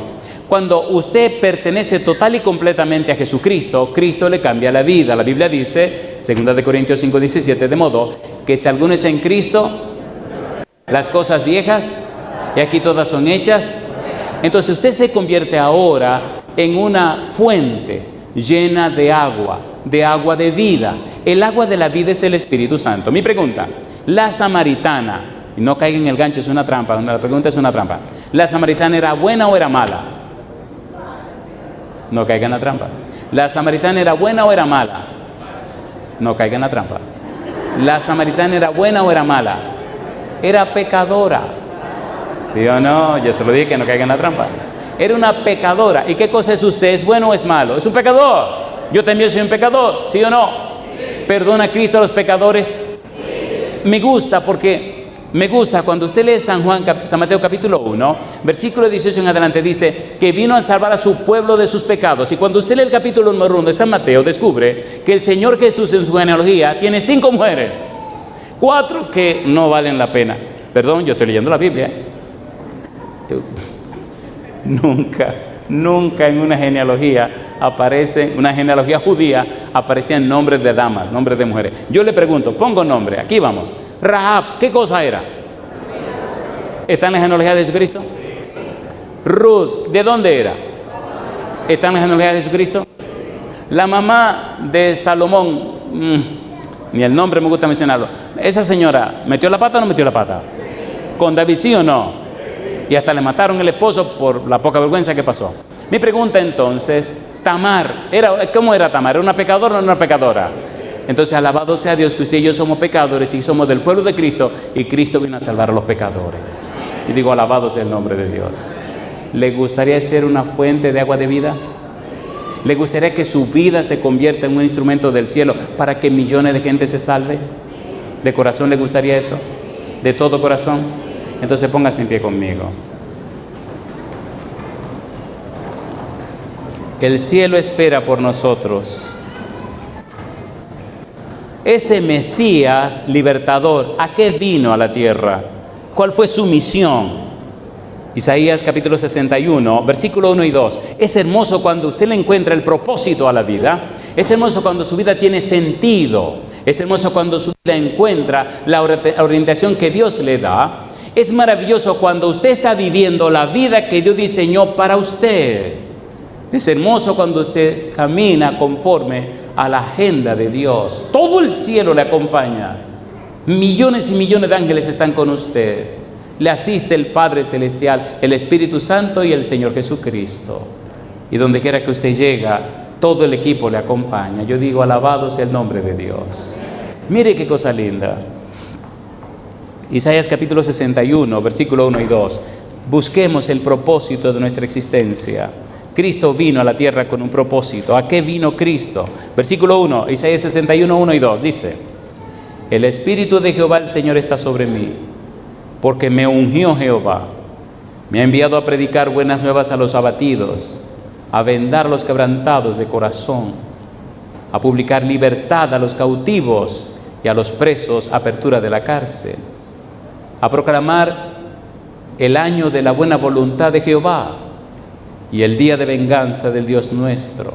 cuando usted pertenece total y completamente a Jesucristo, Cristo le cambia la vida. La Biblia dice, 2 Corintios 5:17, de modo que si alguno está en Cristo, las cosas viejas, y aquí todas son hechas. Entonces usted se convierte ahora en una fuente llena de agua de vida. El agua de la vida es el Espíritu Santo. Mi pregunta, la samaritana, y no caiga en el gancho, es una trampa, la pregunta es una trampa. ¿La samaritana era buena o era mala? No caiga en la trampa. ¿La samaritana era buena o era mala? No caiga en la trampa. ¿La samaritana era buena o era mala? Era pecadora. ¿Sí o no? Yo se lo dije que no caiga en la trampa. Era una pecadora. ¿Y qué cosa es usted? ¿Es bueno o es malo? Es un pecador. Yo también soy un pecador, ¿sí o no? Sí. ¿Perdona a Cristo a los pecadores? Sí. Me gusta cuando usted lee San Mateo capítulo 1, versículo 18 en adelante, dice que vino a salvar a su pueblo de sus pecados. Y cuando usted lee el capítulo número 1 de San Mateo, descubre que el Señor Jesús en su genealogía tiene 5 mujeres, 4 que no valen la pena. Perdón, yo estoy leyendo la Biblia, Nunca en una genealogía una genealogía judía, aparecían nombres de damas, nombres de mujeres. Yo le pregunto, pongo nombre, aquí vamos. Rahab, ¿qué cosa era? ¿Está en la genealogía de Jesucristo? Ruth, ¿de dónde era? ¿Está en la genealogía de Jesucristo? La mamá de Salomón, ni el nombre me gusta mencionarlo. Esa señora, ¿metió la pata o no metió la pata? ¿Con David sí o no? Y hasta le mataron el esposo por la poca vergüenza que pasó. Mi pregunta entonces, Tamar, ¿cómo era Tamar? ¿Era una pecadora o no una pecadora? Entonces, alabado sea Dios que usted y yo somos pecadores y somos del pueblo de Cristo, y Cristo vino a salvar a los pecadores. Y digo, alabado sea el nombre de Dios. ¿Le gustaría ser una fuente de agua de vida? ¿Le gustaría que su vida se convierta en un instrumento del cielo para que millones de gente se salve? ¿De corazón le gustaría eso? ¿De todo corazón? Entonces póngase en pie conmigo. El cielo espera por nosotros. Ese Mesías libertador, ¿a qué vino a la tierra? ¿Cuál fue su misión? Isaías capítulo 61, versículo 1 y 2. Es hermoso cuando usted le encuentra el propósito a la vida. Es hermoso cuando su vida tiene sentido. Es hermoso cuando su vida encuentra la orientación que Dios le da. Es maravilloso cuando usted está viviendo la vida que Dios diseñó para usted. Es hermoso cuando usted camina conforme a la agenda de Dios. Todo el cielo le acompaña. Millones y millones de ángeles están con usted. Le asiste el Padre Celestial, el Espíritu Santo y el Señor Jesucristo. Y donde quiera que usted llega, todo el equipo le acompaña. Yo digo, alabado sea el nombre de Dios. Mire qué cosa linda. Isaías capítulo 61, versículo 1 y 2. Busquemos el propósito de nuestra existencia. Cristo vino a la tierra con un propósito. ¿A qué vino Cristo? Versículo 1, Isaías 61, 1 y 2, dice: el Espíritu de Jehová el Señor está sobre mí, porque me ungió Jehová. Me ha enviado a predicar buenas nuevas a los abatidos, a vendar los quebrantados de corazón, a publicar libertad a los cautivos y a los presos, apertura de la cárcel, a proclamar el año de la buena voluntad de Jehová y el día de venganza del Dios nuestro,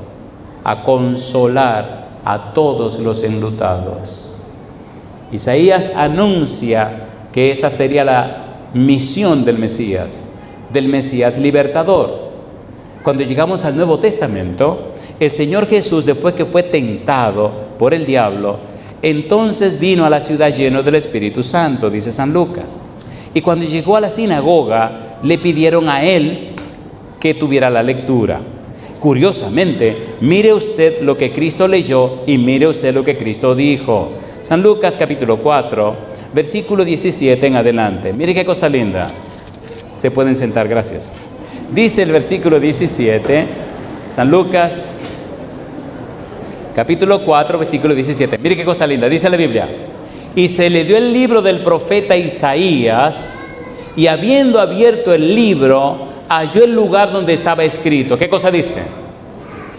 a consolar a todos los enlutados. Isaías anuncia que esa sería la misión del Mesías libertador. Cuando llegamos al Nuevo Testamento, el Señor Jesús, después que fue tentado por el diablo, entonces vino a la ciudad lleno del Espíritu Santo, dice San Lucas. Y cuando llegó a la sinagoga, le pidieron a él que tuviera la lectura. curiosamente, mire usted lo que Cristo leyó y mire usted lo que Cristo dijo. San Lucas capítulo 4, versículo 17 en adelante. Mire qué cosa linda. Se pueden sentar, gracias. Dice el versículo 17, San Lucas capítulo 4, versículo 17. Mire qué cosa linda, dice la Biblia. Y se le dio el libro del profeta Isaías, y habiendo abierto el libro, halló el lugar donde estaba escrito. ¿Qué cosa dice?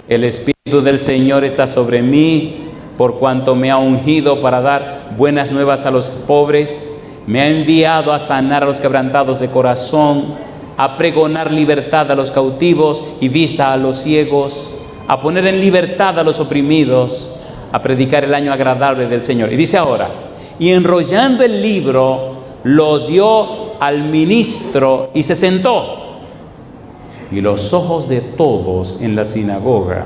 El Espíritu del Señor está sobre mí, por cuanto me ha ungido para dar buenas nuevas a los pobres, me ha enviado a sanar a los quebrantados de corazón, a pregonar libertad a los cautivos y vista a los ciegos, a poner en libertad a los oprimidos, a predicar el año agradable del Señor. Y dice ahora, y enrollando el libro, lo dio al ministro y se sentó. Y los ojos de todos en la sinagoga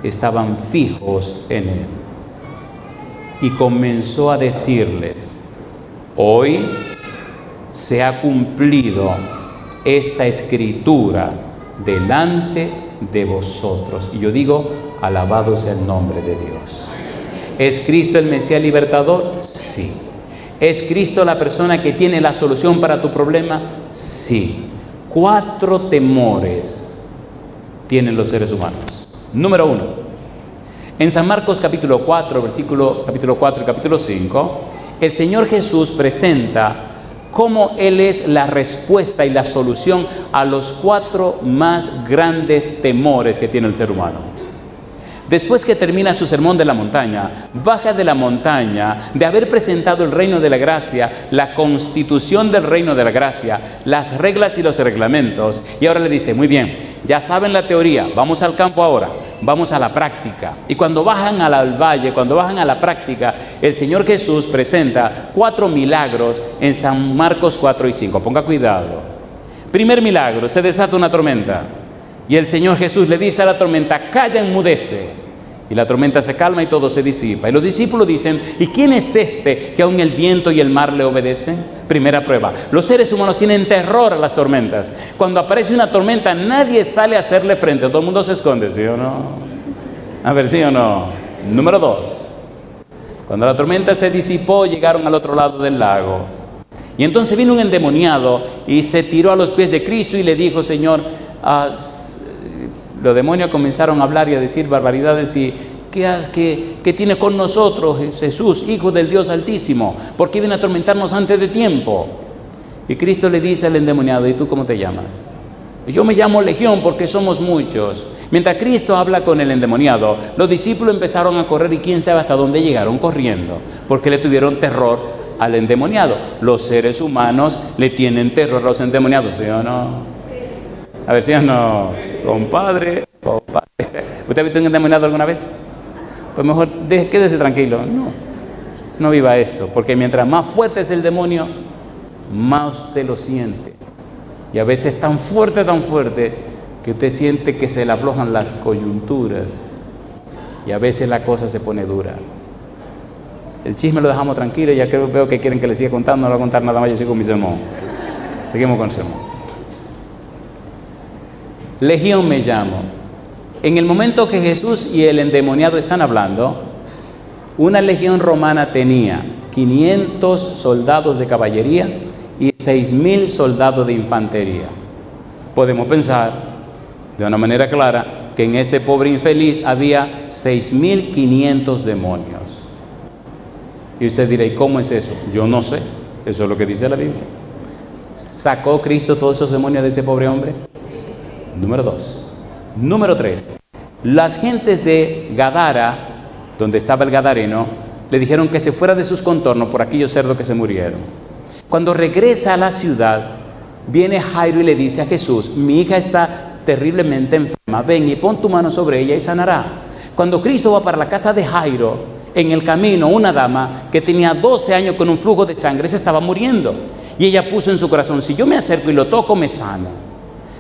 estaban fijos en él. Y comenzó a decirles, hoy se ha cumplido esta escritura delante de vosotros. Y yo digo, alabado sea el nombre de Dios. ¿Es Cristo el Mesías libertador? Sí. ¿Es Cristo la persona que tiene la solución para tu problema? Sí. 4 temores tienen los seres humanos. Número 1. En San Marcos capítulo 4 y capítulo 5, el Señor Jesús presenta cómo Él es la respuesta y la solución a los 4 más grandes temores que tiene el ser humano. Después que termina su sermón de la montaña, baja de la montaña, de haber presentado el reino de la gracia, la constitución del reino de la gracia, las reglas y los reglamentos, y ahora le dice, muy bien, ya saben la teoría, vamos al campo ahora, vamos a la práctica. Y cuando bajan al valle, cuando bajan a la práctica, el Señor Jesús presenta 4 milagros en San Marcos 4 y 5. Ponga cuidado. Primer milagro, se desata una tormenta. Y el Señor Jesús le dice a la tormenta, calla, enmudece. Y la tormenta se calma y todo se disipa. Y los discípulos dicen, ¿y quién es este que aun el viento y el mar le obedecen? Primera prueba. Los seres humanos tienen terror a las tormentas. Cuando aparece una tormenta, nadie sale a hacerle frente. Todo el mundo se esconde, ¿sí o no? A ver, ¿sí o no? Número 2. Cuando la tormenta se disipó, llegaron al otro lado del lago. Y entonces vino un endemoniado y se tiró a los pies de Cristo y le dijo, Señor, los demonios comenzaron a hablar y a decir barbaridades y ¿qué tiene con nosotros Jesús, Hijo del Dios Altísimo? ¿Por qué viene a atormentarnos antes de tiempo? Y Cristo le dice al endemoniado, ¿y tú cómo te llamas? Yo me llamo Legión porque somos muchos. Mientras Cristo habla con el endemoniado, los discípulos empezaron a correr y quién sabe hasta dónde llegaron corriendo, porque le tuvieron terror al endemoniado. Los seres humanos le tienen terror a los endemoniados, ¿sí o no? A ver, ¿sí o no? Compadre. ¿Usted ha visto un endemoniado alguna vez? Pues mejor quédese tranquilo. No viva eso, porque mientras más fuerte es el demonio, más usted lo siente. Y a veces tan fuerte que usted siente que se le aflojan las coyunturas. Y a veces la cosa se pone dura. El chisme lo dejamos tranquilo, ya veo que quieren que le siga contando, no le voy a contar nada más, yo sigo con mi sermón. Seguimos con el sermón. Legión me llamo. En el momento que Jesús y el endemoniado están hablando, una legión romana tenía 500 soldados de caballería y 6,000 soldados de infantería. Podemos pensar de una manera clara que en este pobre infeliz había 6,500 demonios. Y usted dirá, ¿y cómo es eso? Yo no sé, eso es lo que dice la Biblia. ¿Sacó Cristo todos esos demonios de ese pobre hombre? Número 2. Número 3. Las gentes de Gadara, donde estaba el gadareno, le dijeron que se fuera de sus contornos por aquellos cerdos que se murieron. Cuando regresa a la ciudad, viene Jairo y le dice a Jesús, mi hija está terriblemente enferma, ven y pon tu mano sobre ella y sanará. Cuando Cristo va para la casa de Jairo, en el camino una dama que tenía 12 años con un flujo de sangre se estaba muriendo. Y ella puso en su corazón, si yo me acerco y lo toco, me sano.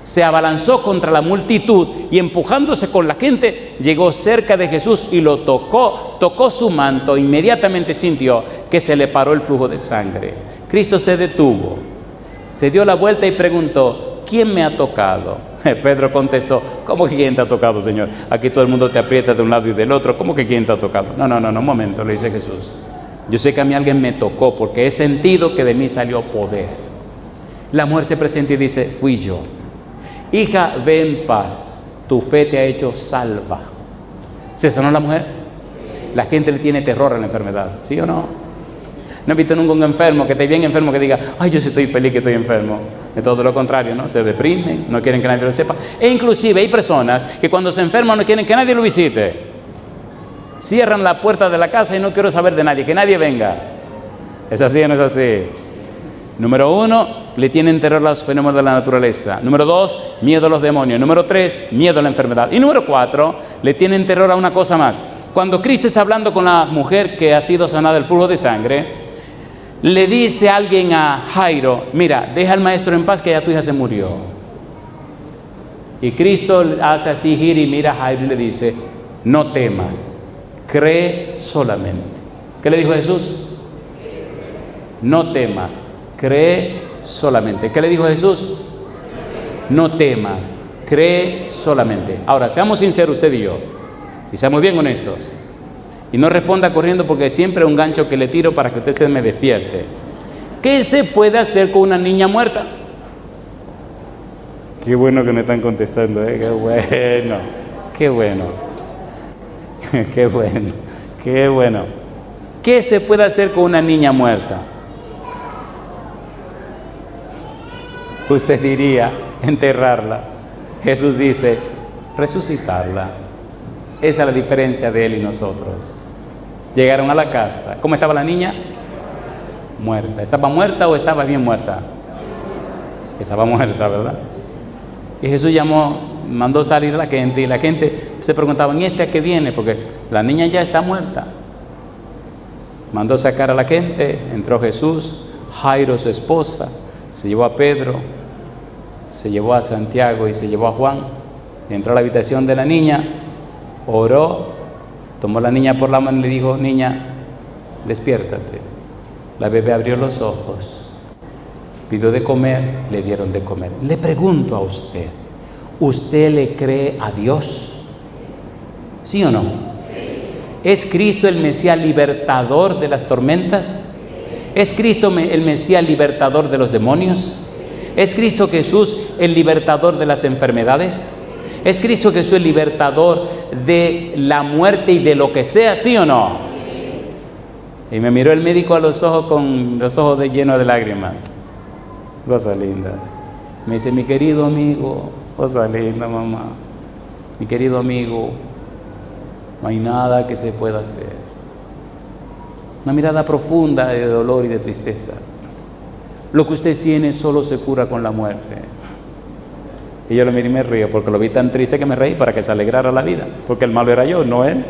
Se abalanzó contra la multitud y empujándose con la gente, llegó cerca de Jesús y lo tocó su manto. Inmediatamente sintió que se le paró el flujo de sangre. Cristo se detuvo, se dio la vuelta y preguntó, ¿quién me ha tocado? Pedro contestó, ¿cómo que quién te ha tocado, Señor? Aquí todo el mundo te aprieta de un lado y del otro. ¿Cómo que quién te ha tocado? No, un momento, le dice Jesús. Yo sé que a mí alguien me tocó porque he sentido que de mí salió poder. La mujer se presenta y dice, fui yo. Hija, ve en paz, tu fe te ha hecho salva. ¿Se sanó la mujer? La gente le tiene terror a la enfermedad, ¿sí o no? No he visto nunca un enfermo que esté bien enfermo que diga, ay, yo sí estoy feliz que estoy enfermo. De todo lo contrario, ¿no? Se deprimen, no quieren que nadie lo sepa. E inclusive hay personas que cuando se enferman no quieren que nadie lo visite. Cierran la puerta de la casa y no quiero saber de nadie, que nadie venga. ¿Es así o no es así? Número 1, le tienen terror a los fenómenos de la naturaleza. Número 2, miedo a los demonios. Número 3, miedo a la enfermedad. Y número 4, le tienen terror a una cosa más. Cuando Cristo está hablando con la mujer que ha sido sanada del flujo de sangre, le dice alguien a Jairo, mira, deja al maestro en paz que ya tu hija se murió. Y Cristo hace así, gira y mira a Jairo y le dice, no temas, cree solamente. ¿Qué le dijo Jesús? No temas, cree solamente. ¿Qué le dijo Jesús? No temas, cree solamente. Ahora, seamos sinceros usted y yo, y seamos bien honestos. Y no responda corriendo porque siempre es un gancho que le tiro para que usted se me despierte. ¿Qué se puede hacer con una niña muerta? Qué bueno que me están contestando, ¿eh? Qué bueno, qué bueno, qué bueno, qué bueno. ¿Qué se puede hacer con una niña muerta? Usted diría enterrarla. Jesús dice resucitarla. Esa es la diferencia de él y nosotros. Llegaron a la casa. ¿Cómo estaba la niña? Muerta. ¿Estaba muerta o estaba bien muerta? Estaba muerta, ¿verdad? Y Jesús mandó salir a la gente y la gente se preguntaba, ¿y este a qué viene? Porque la niña ya está muerta. Mandó sacar a la gente, entró Jesús, Jairo, su esposa, se llevó a Pedro, se llevó a Santiago y se llevó a Juan. Entró a la habitación de la niña, oró, tomó a la niña por la mano y le dijo, niña, despiértate. La bebé abrió los ojos, pidió de comer, le dieron de comer. Le pregunto a usted, ¿usted le cree a Dios? ¿Sí o no? ¿Es Cristo el Mesías libertador de las tormentas? ¿Es Cristo el Mesías libertador de los demonios? ¿Es Cristo Jesús el libertador de las enfermedades? ¿Es Cristo Jesús el libertador de la muerte y de lo que sea, sí o no? Y me miró el médico a los ojos con los ojos llenos de lágrimas. Cosa linda. Me dice, mi querido amigo, cosa linda, mamá. Mi querido amigo, no hay nada que se pueda hacer. Una mirada profunda de dolor y de tristeza. Lo que usted tiene solo se cura con la muerte. Y yo lo miré y me río porque lo vi tan triste que me reí para que se alegrara la vida. Porque el malo era yo, no él.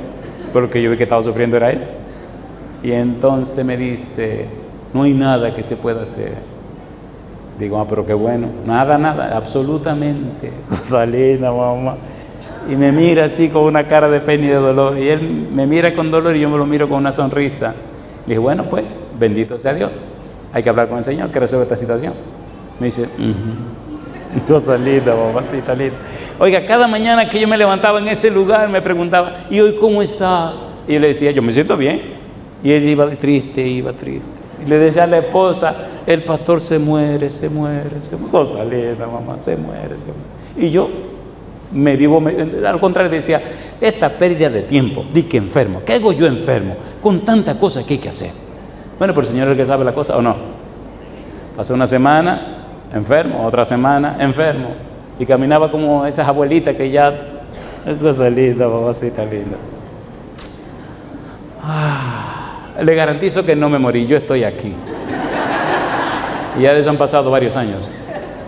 Pero el que yo vi que estaba sufriendo era él. Y entonces me dice, no hay nada que se pueda hacer. Digo, pero qué bueno. Nada, absolutamente. Cosa linda, mamá. Y me mira así con una cara de pena y de dolor. Y él me mira con dolor y yo me lo miro con una sonrisa. Le dije, bueno, pues, bendito sea Dios. Hay que hablar con el Señor que resuelva esta situación. Me dice, cosa linda, mamacita linda. Oiga, cada mañana que yo me levantaba en ese lugar me preguntaba, ¿y hoy cómo está? Y yo le decía, yo me siento bien. Y ella iba triste. Y le decía a la esposa, el pastor se muere. Cosa linda, mamá, se muere. Y yo al contrario decía, esta pérdida de tiempo, di que enfermo. ¿Qué hago yo enfermo? Con tanta cosa que hay que hacer. Bueno, pero el Señor es el que sabe la cosa, ¿o no? Pasó una semana enfermo, otra semana enfermo. Y caminaba como esas abuelitas que ya... Cosa linda, mamacita linda. Le garantizo que no me morí, yo estoy aquí. Y ya de eso han pasado varios años.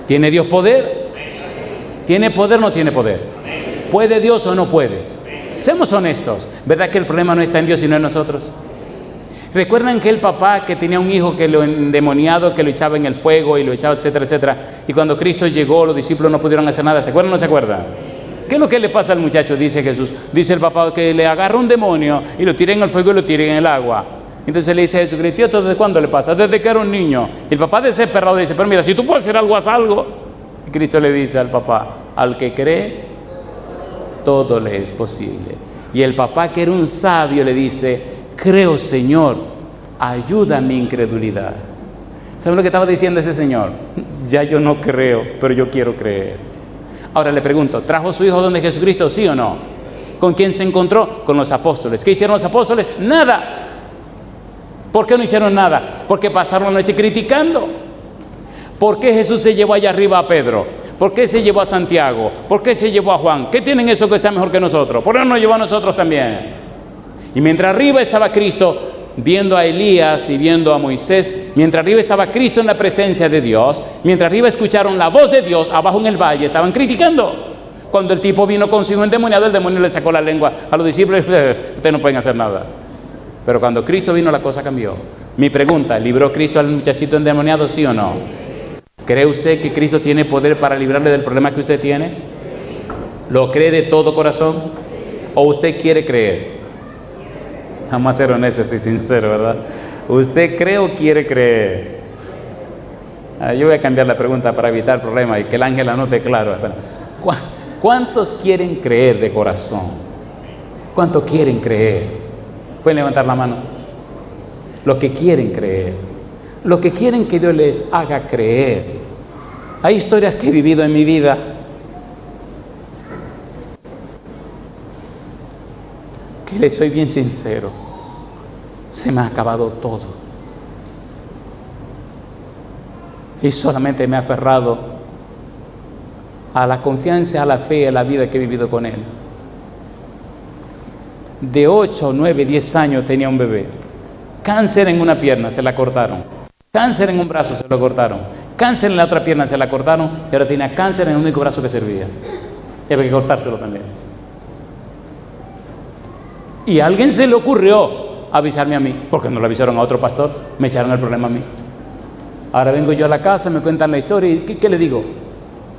¿Tiene Dios poder? ¿Tiene poder o no tiene poder? ¿Puede Dios o no puede? Seamos honestos. ¿Verdad que el problema no está en Dios sino en nosotros? ¿Recuerdan que el papá que tenía un hijo que lo endemoniado, que lo echaba en el fuego y lo echaba, etcétera, etcétera? Y cuando Cristo llegó, los discípulos no pudieron hacer nada. ¿Se acuerdan o no se acuerdan? ¿Qué es lo que le pasa al muchacho? Dice Jesús. Dice el papá que le agarra un demonio y lo tira en el fuego y lo tira en el agua. Entonces le dice a Jesucristo, ¿desde cuándo le pasa? Desde que era un niño. Y el papá desesperado dice, pero mira, si tú puedes hacer algo, haz algo. Y Cristo le dice al papá, al que cree, todo le es posible. Y el papá, que era un sabio, le dice: creo, Señor, ayuda a mi incredulidad. ¿Saben lo que estaba diciendo ese señor? Ya yo no creo, pero yo quiero creer. Ahora le pregunto, ¿trajo su hijo donde Jesucristo, sí o no? ¿Con quién se encontró? Con los apóstoles. ¿Qué hicieron los apóstoles? Nada. ¿Por qué no hicieron nada? Porque pasaron la noche criticando. ¿Por qué Jesús se llevó allá arriba a Pedro? ¿Por qué se llevó a Santiago? ¿Por qué se llevó a Juan? ¿Qué tienen eso que sea mejor que nosotros? ¿Por qué no nos llevó a nosotros también? Y mientras arriba estaba Cristo viendo a Elías y viendo a Moisés, mientras arriba estaba Cristo en la presencia de Dios, mientras arriba escucharon la voz de Dios, abajo en el valle estaban criticando. Cuando el tipo vino consigo endemoniado, el demonio le sacó la lengua a los discípulos: ustedes no pueden hacer nada. Pero cuando Cristo vino, la cosa cambió. Mi pregunta: ¿libró Cristo al muchachito endemoniado, sí o no? ¿Cree usted que Cristo tiene poder para librarle del problema que usted tiene? ¿Lo cree de todo corazón? ¿O usted quiere creer? Jamás ser honesto, estoy sincero, ¿verdad? ¿Usted cree o quiere creer? Yo voy a cambiar la pregunta para evitar problemas y que el ángel anote claro. ¿Cuántos quieren creer de corazón? ¿Cuántos quieren creer? Pueden levantar la mano. Los que quieren creer. Los que quieren que Dios les haga creer. Hay historias que he vivido en mi vida. Que les soy bien sincero. Se me ha acabado todo. Y solamente me he aferrado a la confianza, a la fe, a la vida que he vivido con Él. De 8, 9, 10 años tenía un bebé. Cáncer en una pierna, se la cortaron. Cáncer en un brazo, se lo cortaron. Cáncer en la otra pierna, se la cortaron. Y ahora tenía cáncer en el único brazo que servía. Y había que cortárselo también. Y a alguien se le ocurrió avisarme a mí. ¿Por qué no lo avisaron a otro pastor? Me echaron el problema a mí. Ahora vengo yo a la casa, me cuentan la historia y ¿qué le digo?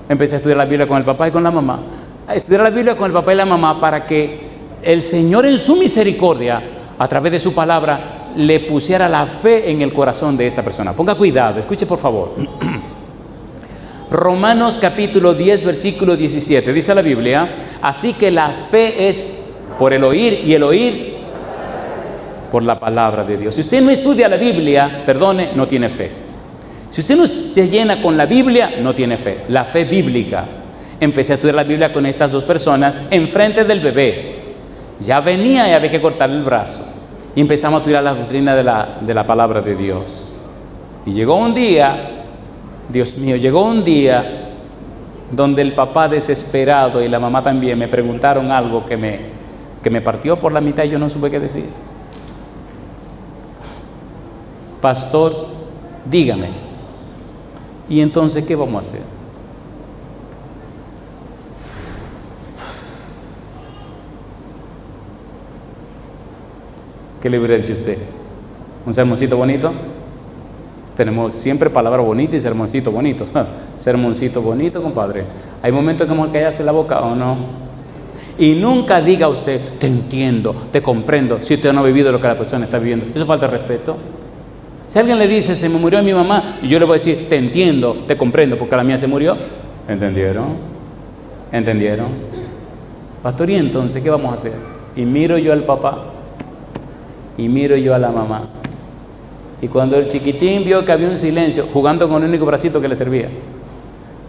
Empecé a estudiar la Biblia con el papá y con la mamá. A estudiar la Biblia con el papá y la mamá para que el Señor en su misericordia, a través de su palabra, le pusiera la fe en el corazón de esta persona. Ponga cuidado, escuche por favor. Romanos capítulo 10, versículo 17. Dice la Biblia: así que la fe es por el oír y el oír por la palabra de Dios. Si usted no estudia la Biblia, perdone, no tiene fe. Si usted no se llena con la Biblia, no tiene fe. La fe bíblica. Empecé a estudiar la Biblia con estas dos personas enfrente del bebé. Ya venía y había que cortarle el brazo. Y empezamos a estudiar la doctrina de la palabra de Dios. Y llegó un día, Dios mío, llegó un día donde el papá desesperado y la mamá también me preguntaron algo que me partió por la mitad y yo no supe qué decir. Pastor, dígame, ¿y entonces qué vamos a hacer? ¿Qué le hubiera dicho usted? ¿Un sermoncito bonito? Tenemos siempre palabra bonita y sermoncito bonito. Sermoncito bonito, compadre. Hay momentos que hemos que callarse la boca, ¿o no? Y nunca diga usted: te entiendo, te comprendo, si usted no ha vivido lo que la persona está viviendo. Eso falta de respeto. Si alguien le dice: se me murió mi mamá, y yo le voy a decir: te entiendo, te comprendo, porque la mía se murió. ¿Entendieron? ¿Entendieron? Pastor, ¿y entonces qué vamos a hacer? Y miro yo al papá y miro yo a la mamá. Y cuando el chiquitín vio que había un silencio, jugando con el único bracito que le servía,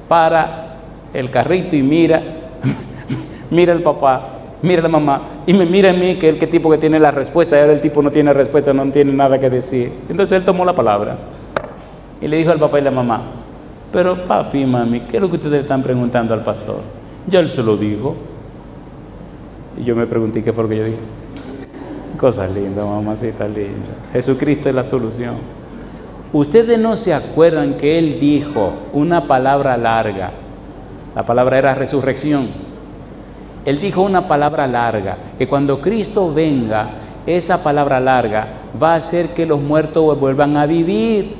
para el carrito y mira al papá, mira a la mamá y me mira a mí, que es el tipo que tiene la respuesta. Y ahora el tipo no tiene respuesta, no tiene nada que decir. Entonces él tomó la palabra y le dijo al papá y la mamá: pero papi, mami, ¿qué es lo que ustedes están preguntando al pastor? Ya él se lo dijo. Y yo me pregunté: ¿qué fue lo que yo dije? Cosas lindas, mamacita linda. Jesucristo es la solución. Ustedes no se acuerdan que Él dijo una palabra larga. La palabra era resurrección. Él dijo una palabra larga, que cuando Cristo venga, esa palabra larga va a hacer que los muertos vuelvan a vivir.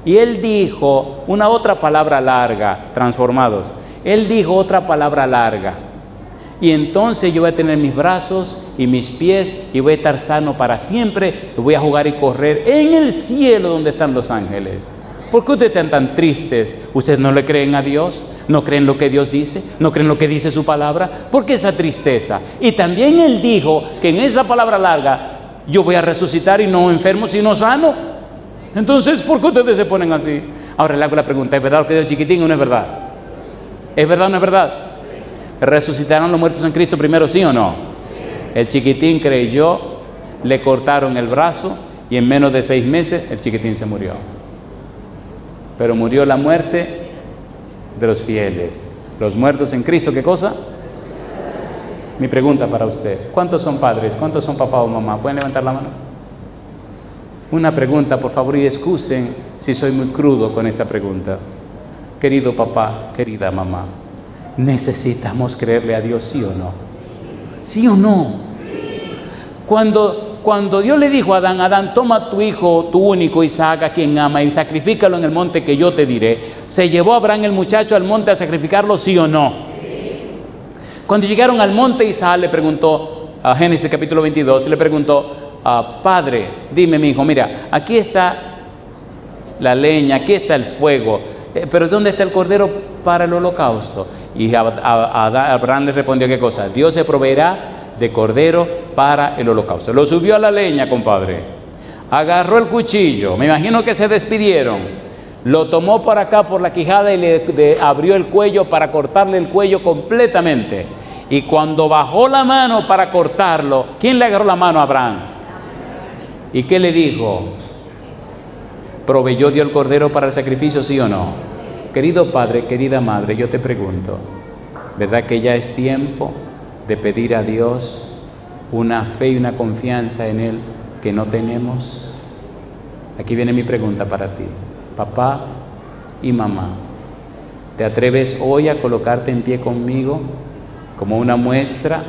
Y Él dijo una otra palabra larga, transformados. Él dijo otra palabra larga. Y entonces yo voy a tener mis brazos y mis pies y voy a estar sano para siempre y voy a jugar y correr en el cielo donde están los ángeles. ¿Por qué ustedes están tan tristes? ¿Ustedes no le creen a Dios? ¿No creen lo que Dios dice? ¿No creen lo que dice su palabra? ¿Por qué esa tristeza? Y también Él dijo que en esa palabra larga, yo voy a resucitar y no enfermo sino sano. Entonces, ¿por qué ustedes se ponen así? Ahora le hago la pregunta, ¿es verdad lo que dijo Chiquitín o no es verdad? ¿Es verdad o no es verdad? ¿Resucitaron los muertos en Cristo primero, sí o no? El Chiquitín creyó, le cortaron el brazo y en menos de 6 meses el Chiquitín se murió. Pero murió la muerte de los fieles. Los muertos en Cristo, ¿qué cosa? Mi pregunta para usted, ¿cuántos son padres? ¿Cuántos son papá o mamá? ¿Pueden levantar la mano? Una pregunta, por favor, y excusen si soy muy crudo con esta pregunta. Querido papá, querida mamá, ¿necesitamos creerle a Dios, sí o no? ¿Sí o no? Cuando Dios le dijo a Adán, toma tu hijo, tu único Isaac, a quien ama, y sacrifícalo en el monte que yo te diré, ¿se llevó Abraham el muchacho al monte a sacrificarlo, sí o no? Sí. Cuando llegaron al monte, Isaac le preguntó, a Génesis capítulo 22, le preguntó, Padre, dime mi hijo, mira, aquí está la leña, aquí está el fuego, pero ¿dónde está el cordero para el holocausto? Y Abraham le respondió, ¿qué cosa? Dios se proveerá de cordero para el holocausto. Lo subió a la leña, compadre. Agarró el cuchillo, me imagino que se despidieron. Lo tomó por acá, por la quijada, y le abrió el cuello para cortarle el cuello completamente. Y cuando bajó la mano para cortarlo, ¿quién le agarró la mano a Abraham? ¿Y qué le dijo? ¿Proveyó Dios el cordero para el sacrificio, sí o no? Querido padre, querida madre, yo te pregunto, ¿verdad que ya es tiempo de pedir a Dios una fe y una confianza en Él que no tenemos? Aquí viene mi pregunta para ti, papá y mamá. ¿Te atreves hoy a colocarte en pie conmigo como una muestra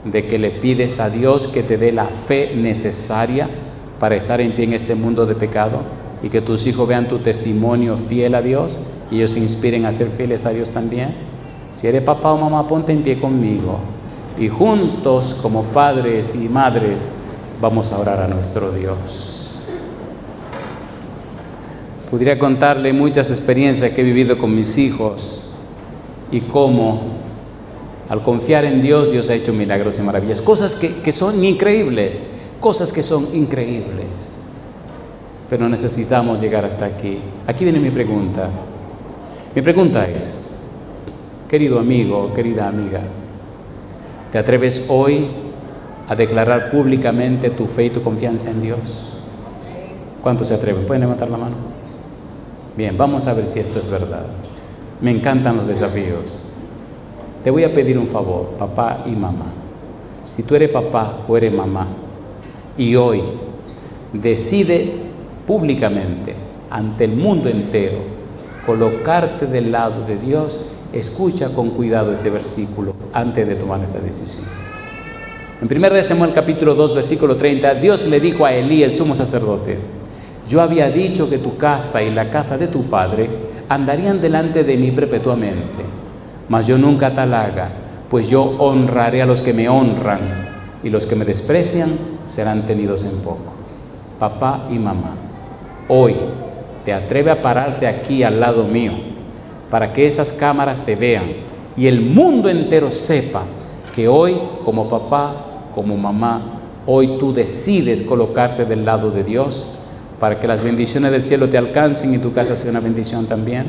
de que le pides a Dios que te dé la fe necesaria para estar en pie en este mundo de pecado y que tus hijos vean tu testimonio fiel a Dios y ellos se inspiren a ser fieles a Dios también? Si eres papá o mamá, ponte en pie conmigo y juntos como padres y madres vamos a orar a nuestro Dios. Podría contarle muchas experiencias que he vivido con mis hijos y cómo al confiar en Dios, Dios ha hecho milagros y maravillas, cosas que son increíbles, cosas que son increíbles, pero necesitamos llegar hasta aquí. Aquí viene mi pregunta. Mi pregunta es, querido amigo, querida amiga, ¿te atreves hoy a declarar públicamente tu fe y tu confianza en Dios? ¿Cuántos se atreven? ¿Pueden levantar la mano? Bien, vamos a ver si esto es verdad. Me encantan los desafíos. Te voy a pedir un favor, papá y mamá. Si tú eres papá o eres mamá y hoy decide públicamente ante el mundo entero colocarte del lado de Dios, escucha con cuidado este versículo antes de tomar esta decisión. En 1 de Samuel capítulo 2 versículo 30, Dios le dijo a Elí, el sumo sacerdote, yo había dicho que tu casa y la casa de tu padre andarían delante de mí perpetuamente, mas yo nunca tal haga, pues yo honraré a los que me honran y los que me desprecian serán tenidos en poco. Papá y mamá, hoy te atreves a pararte aquí al lado mío para que esas cámaras te vean y el mundo entero sepa que hoy, como papá, como mamá, hoy tú decides colocarte del lado de Dios para que las bendiciones del cielo te alcancen y tu casa sea una bendición también.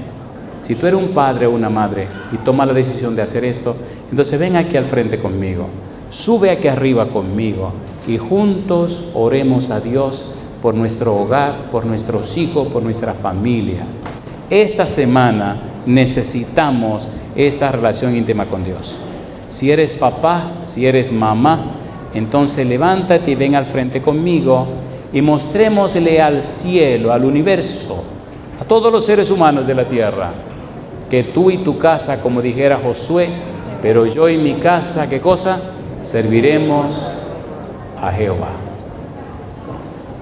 Si tú eres un padre o una madre y tomas la decisión de hacer esto, entonces ven aquí al frente conmigo, sube aquí arriba conmigo y juntos oremos a Dios por nuestro hogar, por nuestros hijos, por nuestra familia. Esta semana necesitamos esa relación íntima con Dios. Si eres papá, si eres mamá, entonces levántate y ven al frente conmigo y mostrémosle al cielo, al universo, a todos los seres humanos de la tierra, que tú y tu casa, como dijera Josué, pero yo y mi casa, ¿qué cosa? Serviremos a Jehová.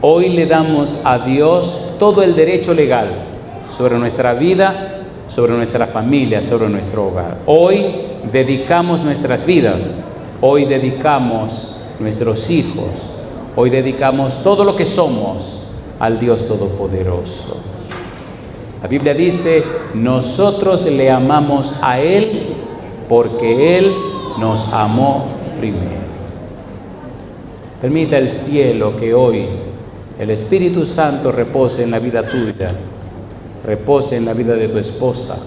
Hoy le damos a Dios todo el derecho legal sobre nuestra vida, sobre nuestra familia, sobre nuestro hogar. Hoy dedicamos nuestras vidas, hoy dedicamos nuestros hijos, hoy dedicamos todo lo que somos al Dios Todopoderoso. La Biblia dice, nosotros le amamos a Él porque Él nos amó primero. Permita el cielo que hoy el Espíritu Santo repose en la vida tuya, repose en la vida de tu esposa,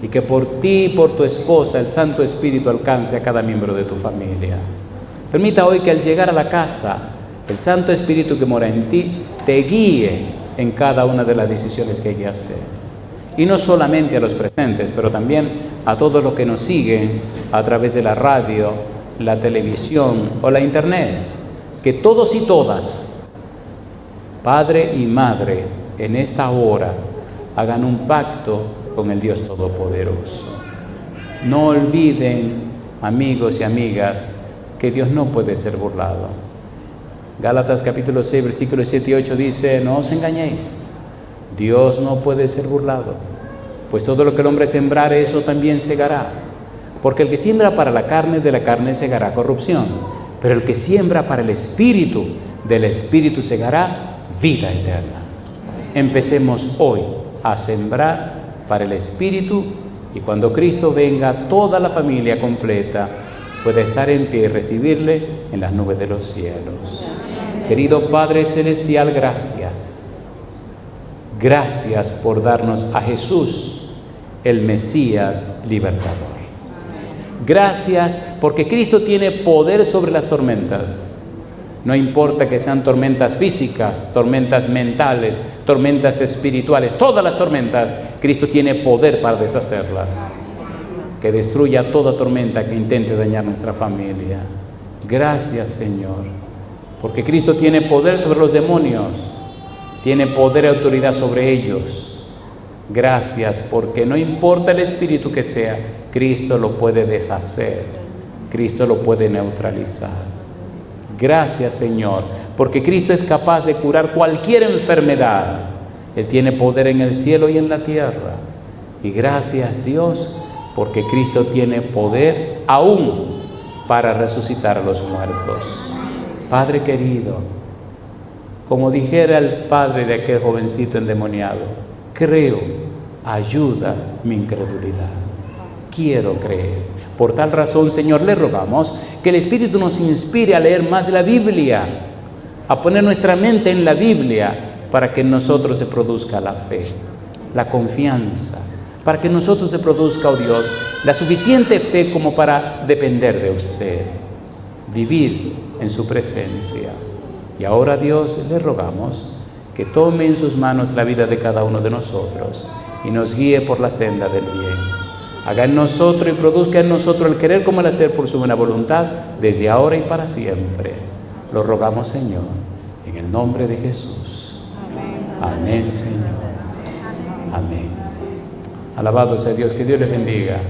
y que por ti y por tu esposa el Santo Espíritu alcance a cada miembro de tu familia. Permita hoy que al llegar a la casa, el Santo Espíritu que mora en ti te guíe en cada una de las decisiones que hay que hacer. Y no solamente a los presentes, pero también a todos los que nos siguen a través de la radio, la televisión o la internet. Que todos y todas, padre y madre, en esta hora hagan un pacto con el Dios Todopoderoso. No olviden, amigos y amigas, que Dios no puede ser burlado. Gálatas capítulo 6, versículos 7 y 8 dice, no os engañéis, Dios no puede ser burlado, pues todo lo que el hombre sembrare, eso también segará. Porque el que siembra para la carne, de la carne segará corrupción, pero el que siembra para el Espíritu, del Espíritu segará vida eterna. Empecemos hoy a sembrar para el Espíritu, y cuando Cristo venga, toda la familia completa pueda estar en pie y recibirle en las nubes de los cielos. Querido Padre Celestial, gracias. Gracias por darnos a Jesús, el Mesías libertador. Gracias porque Cristo tiene poder sobre las tormentas. No importa que sean tormentas físicas, tormentas mentales, tormentas espirituales, todas las tormentas, Cristo tiene poder para deshacerlas. Que destruya toda tormenta que intente dañar nuestra familia. Gracias, Señor, porque Cristo tiene poder sobre los demonios, tiene poder y autoridad sobre ellos. Gracias, porque no importa el espíritu que sea, Cristo lo puede deshacer, Cristo lo puede neutralizar. Gracias, Señor, porque Cristo es capaz de curar cualquier enfermedad. Él tiene poder en el cielo y en la tierra. Y gracias, Dios, porque Cristo tiene poder aún para resucitar a los muertos. Padre querido, como dijera el padre de aquel jovencito endemoniado, creo, ayuda mi incredulidad. Quiero creer. Por tal razón, Señor, le rogamos que el Espíritu nos inspire a leer más de la Biblia, a poner nuestra mente en la Biblia, para que en nosotros se produzca la fe, la confianza, para que en nosotros se produzca, oh Dios, la suficiente fe como para depender de usted, vivir en su presencia. Y ahora, Dios, le rogamos que tome en sus manos la vida de cada uno de nosotros y nos guíe por la senda del bien. Haga en nosotros y produzca en nosotros el querer como el hacer por su buena voluntad, desde ahora y para siempre. Lo rogamos, Señor, en el nombre de Jesús. Amén, Señor. Amén. Alabado sea Dios, que Dios les bendiga.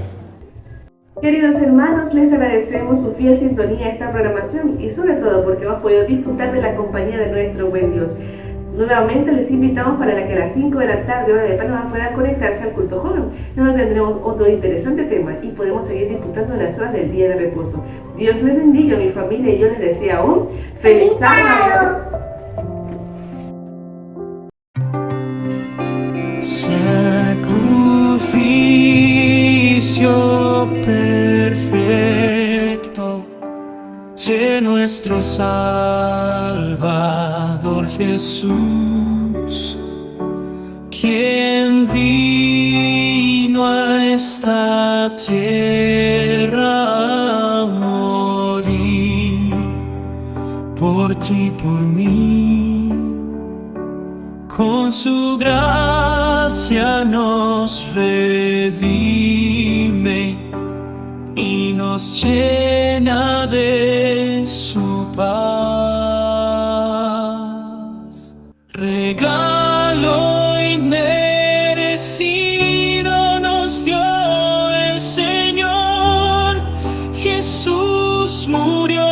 Queridos hermanos, les agradecemos su fiel sintonía a esta programación y sobre todo porque hemos podido disfrutar de la compañía de nuestro buen Dios. Nuevamente les invitamos para que a las 5 de la tarde, hora de Panamá, puedan conectarse al culto joven, donde tendremos otro interesante tema y podemos seguir disfrutando de las horas del día de reposo. Dios les bendiga, mi familia, y yo les deseo un feliz sábado. Sacrificio perfecto de nuestro Salvador Jesús, quien vino a esta tierra a morir por ti, por mí. Con su gracia nos redime y nos llena de su paz. Regalo inmerecido nos dio el Señor. Jesús murió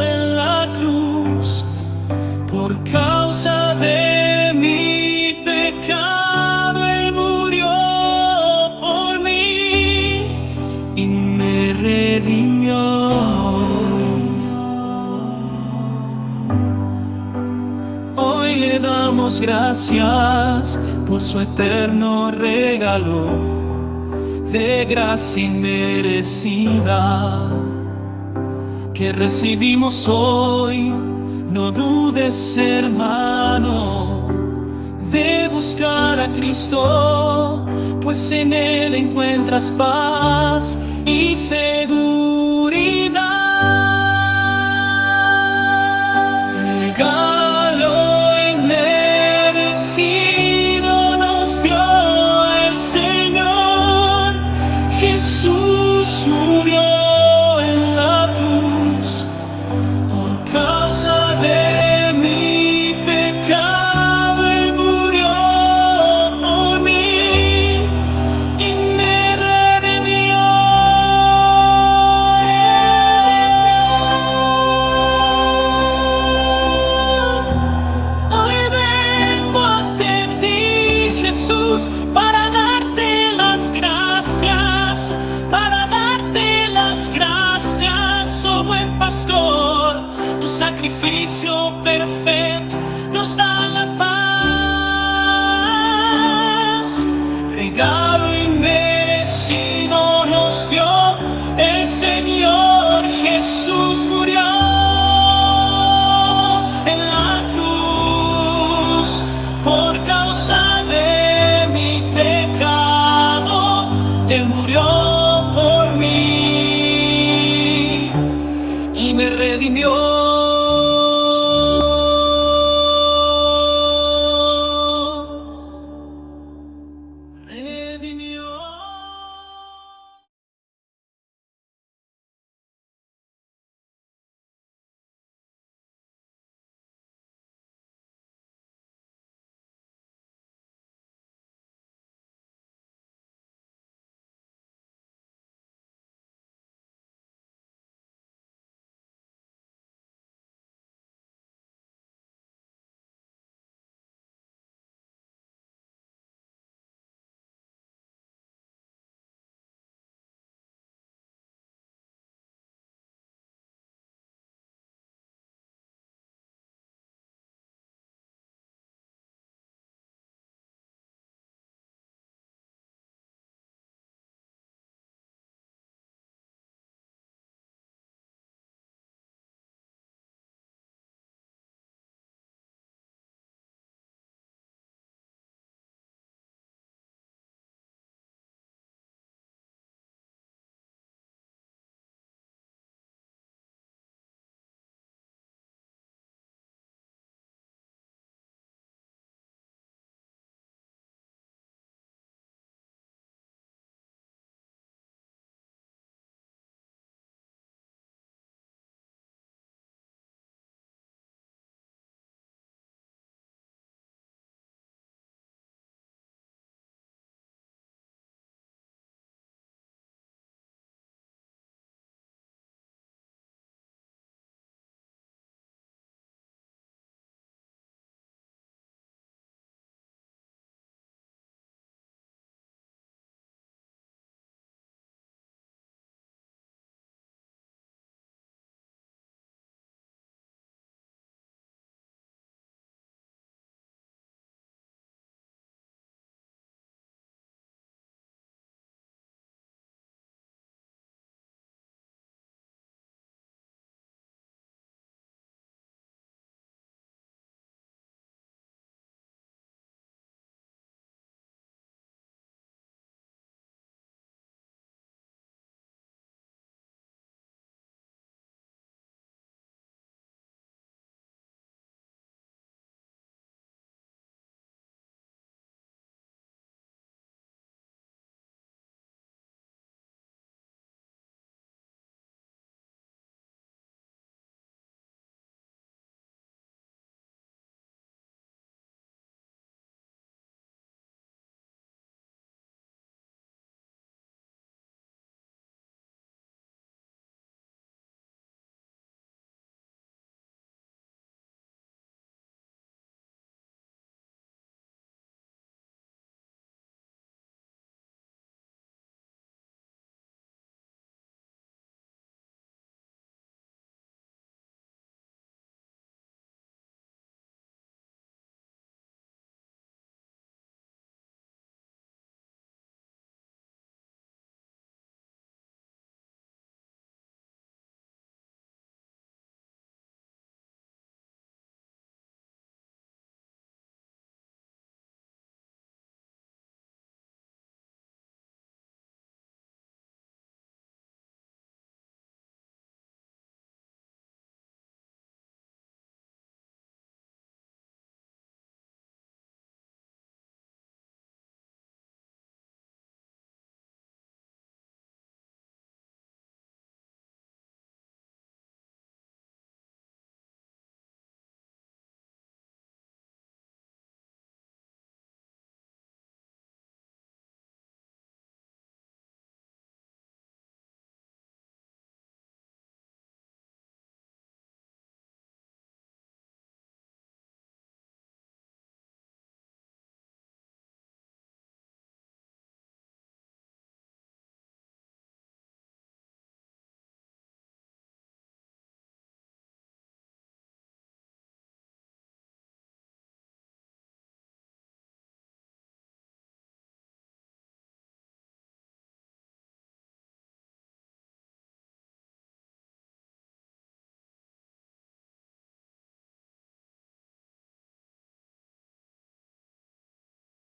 en la cruz por causa de mi pecado. Él murió por mí y me redimió. Hoy le damos gracias por su eterno regalo de gracia inmerecida que recibimos hoy. No dudes, hermano, de buscar a Cristo, pues en Él encuentras paz y seguridad. Regalo inmerecido nos dio el Señor. Jesús murió en la cruz por causa de mi pecado. Él murió por mí y me redimió. Hoy vengo ante ti, Jesús, para darte las gracias, para darte las gracias, oh buen pastor. Tu sacrificio perfecto nos da la paz. Regalo inmerecido nos dio el Señor. Jesús murió en la cruz por causa de mi pecado. Él murió por mí y me redimió.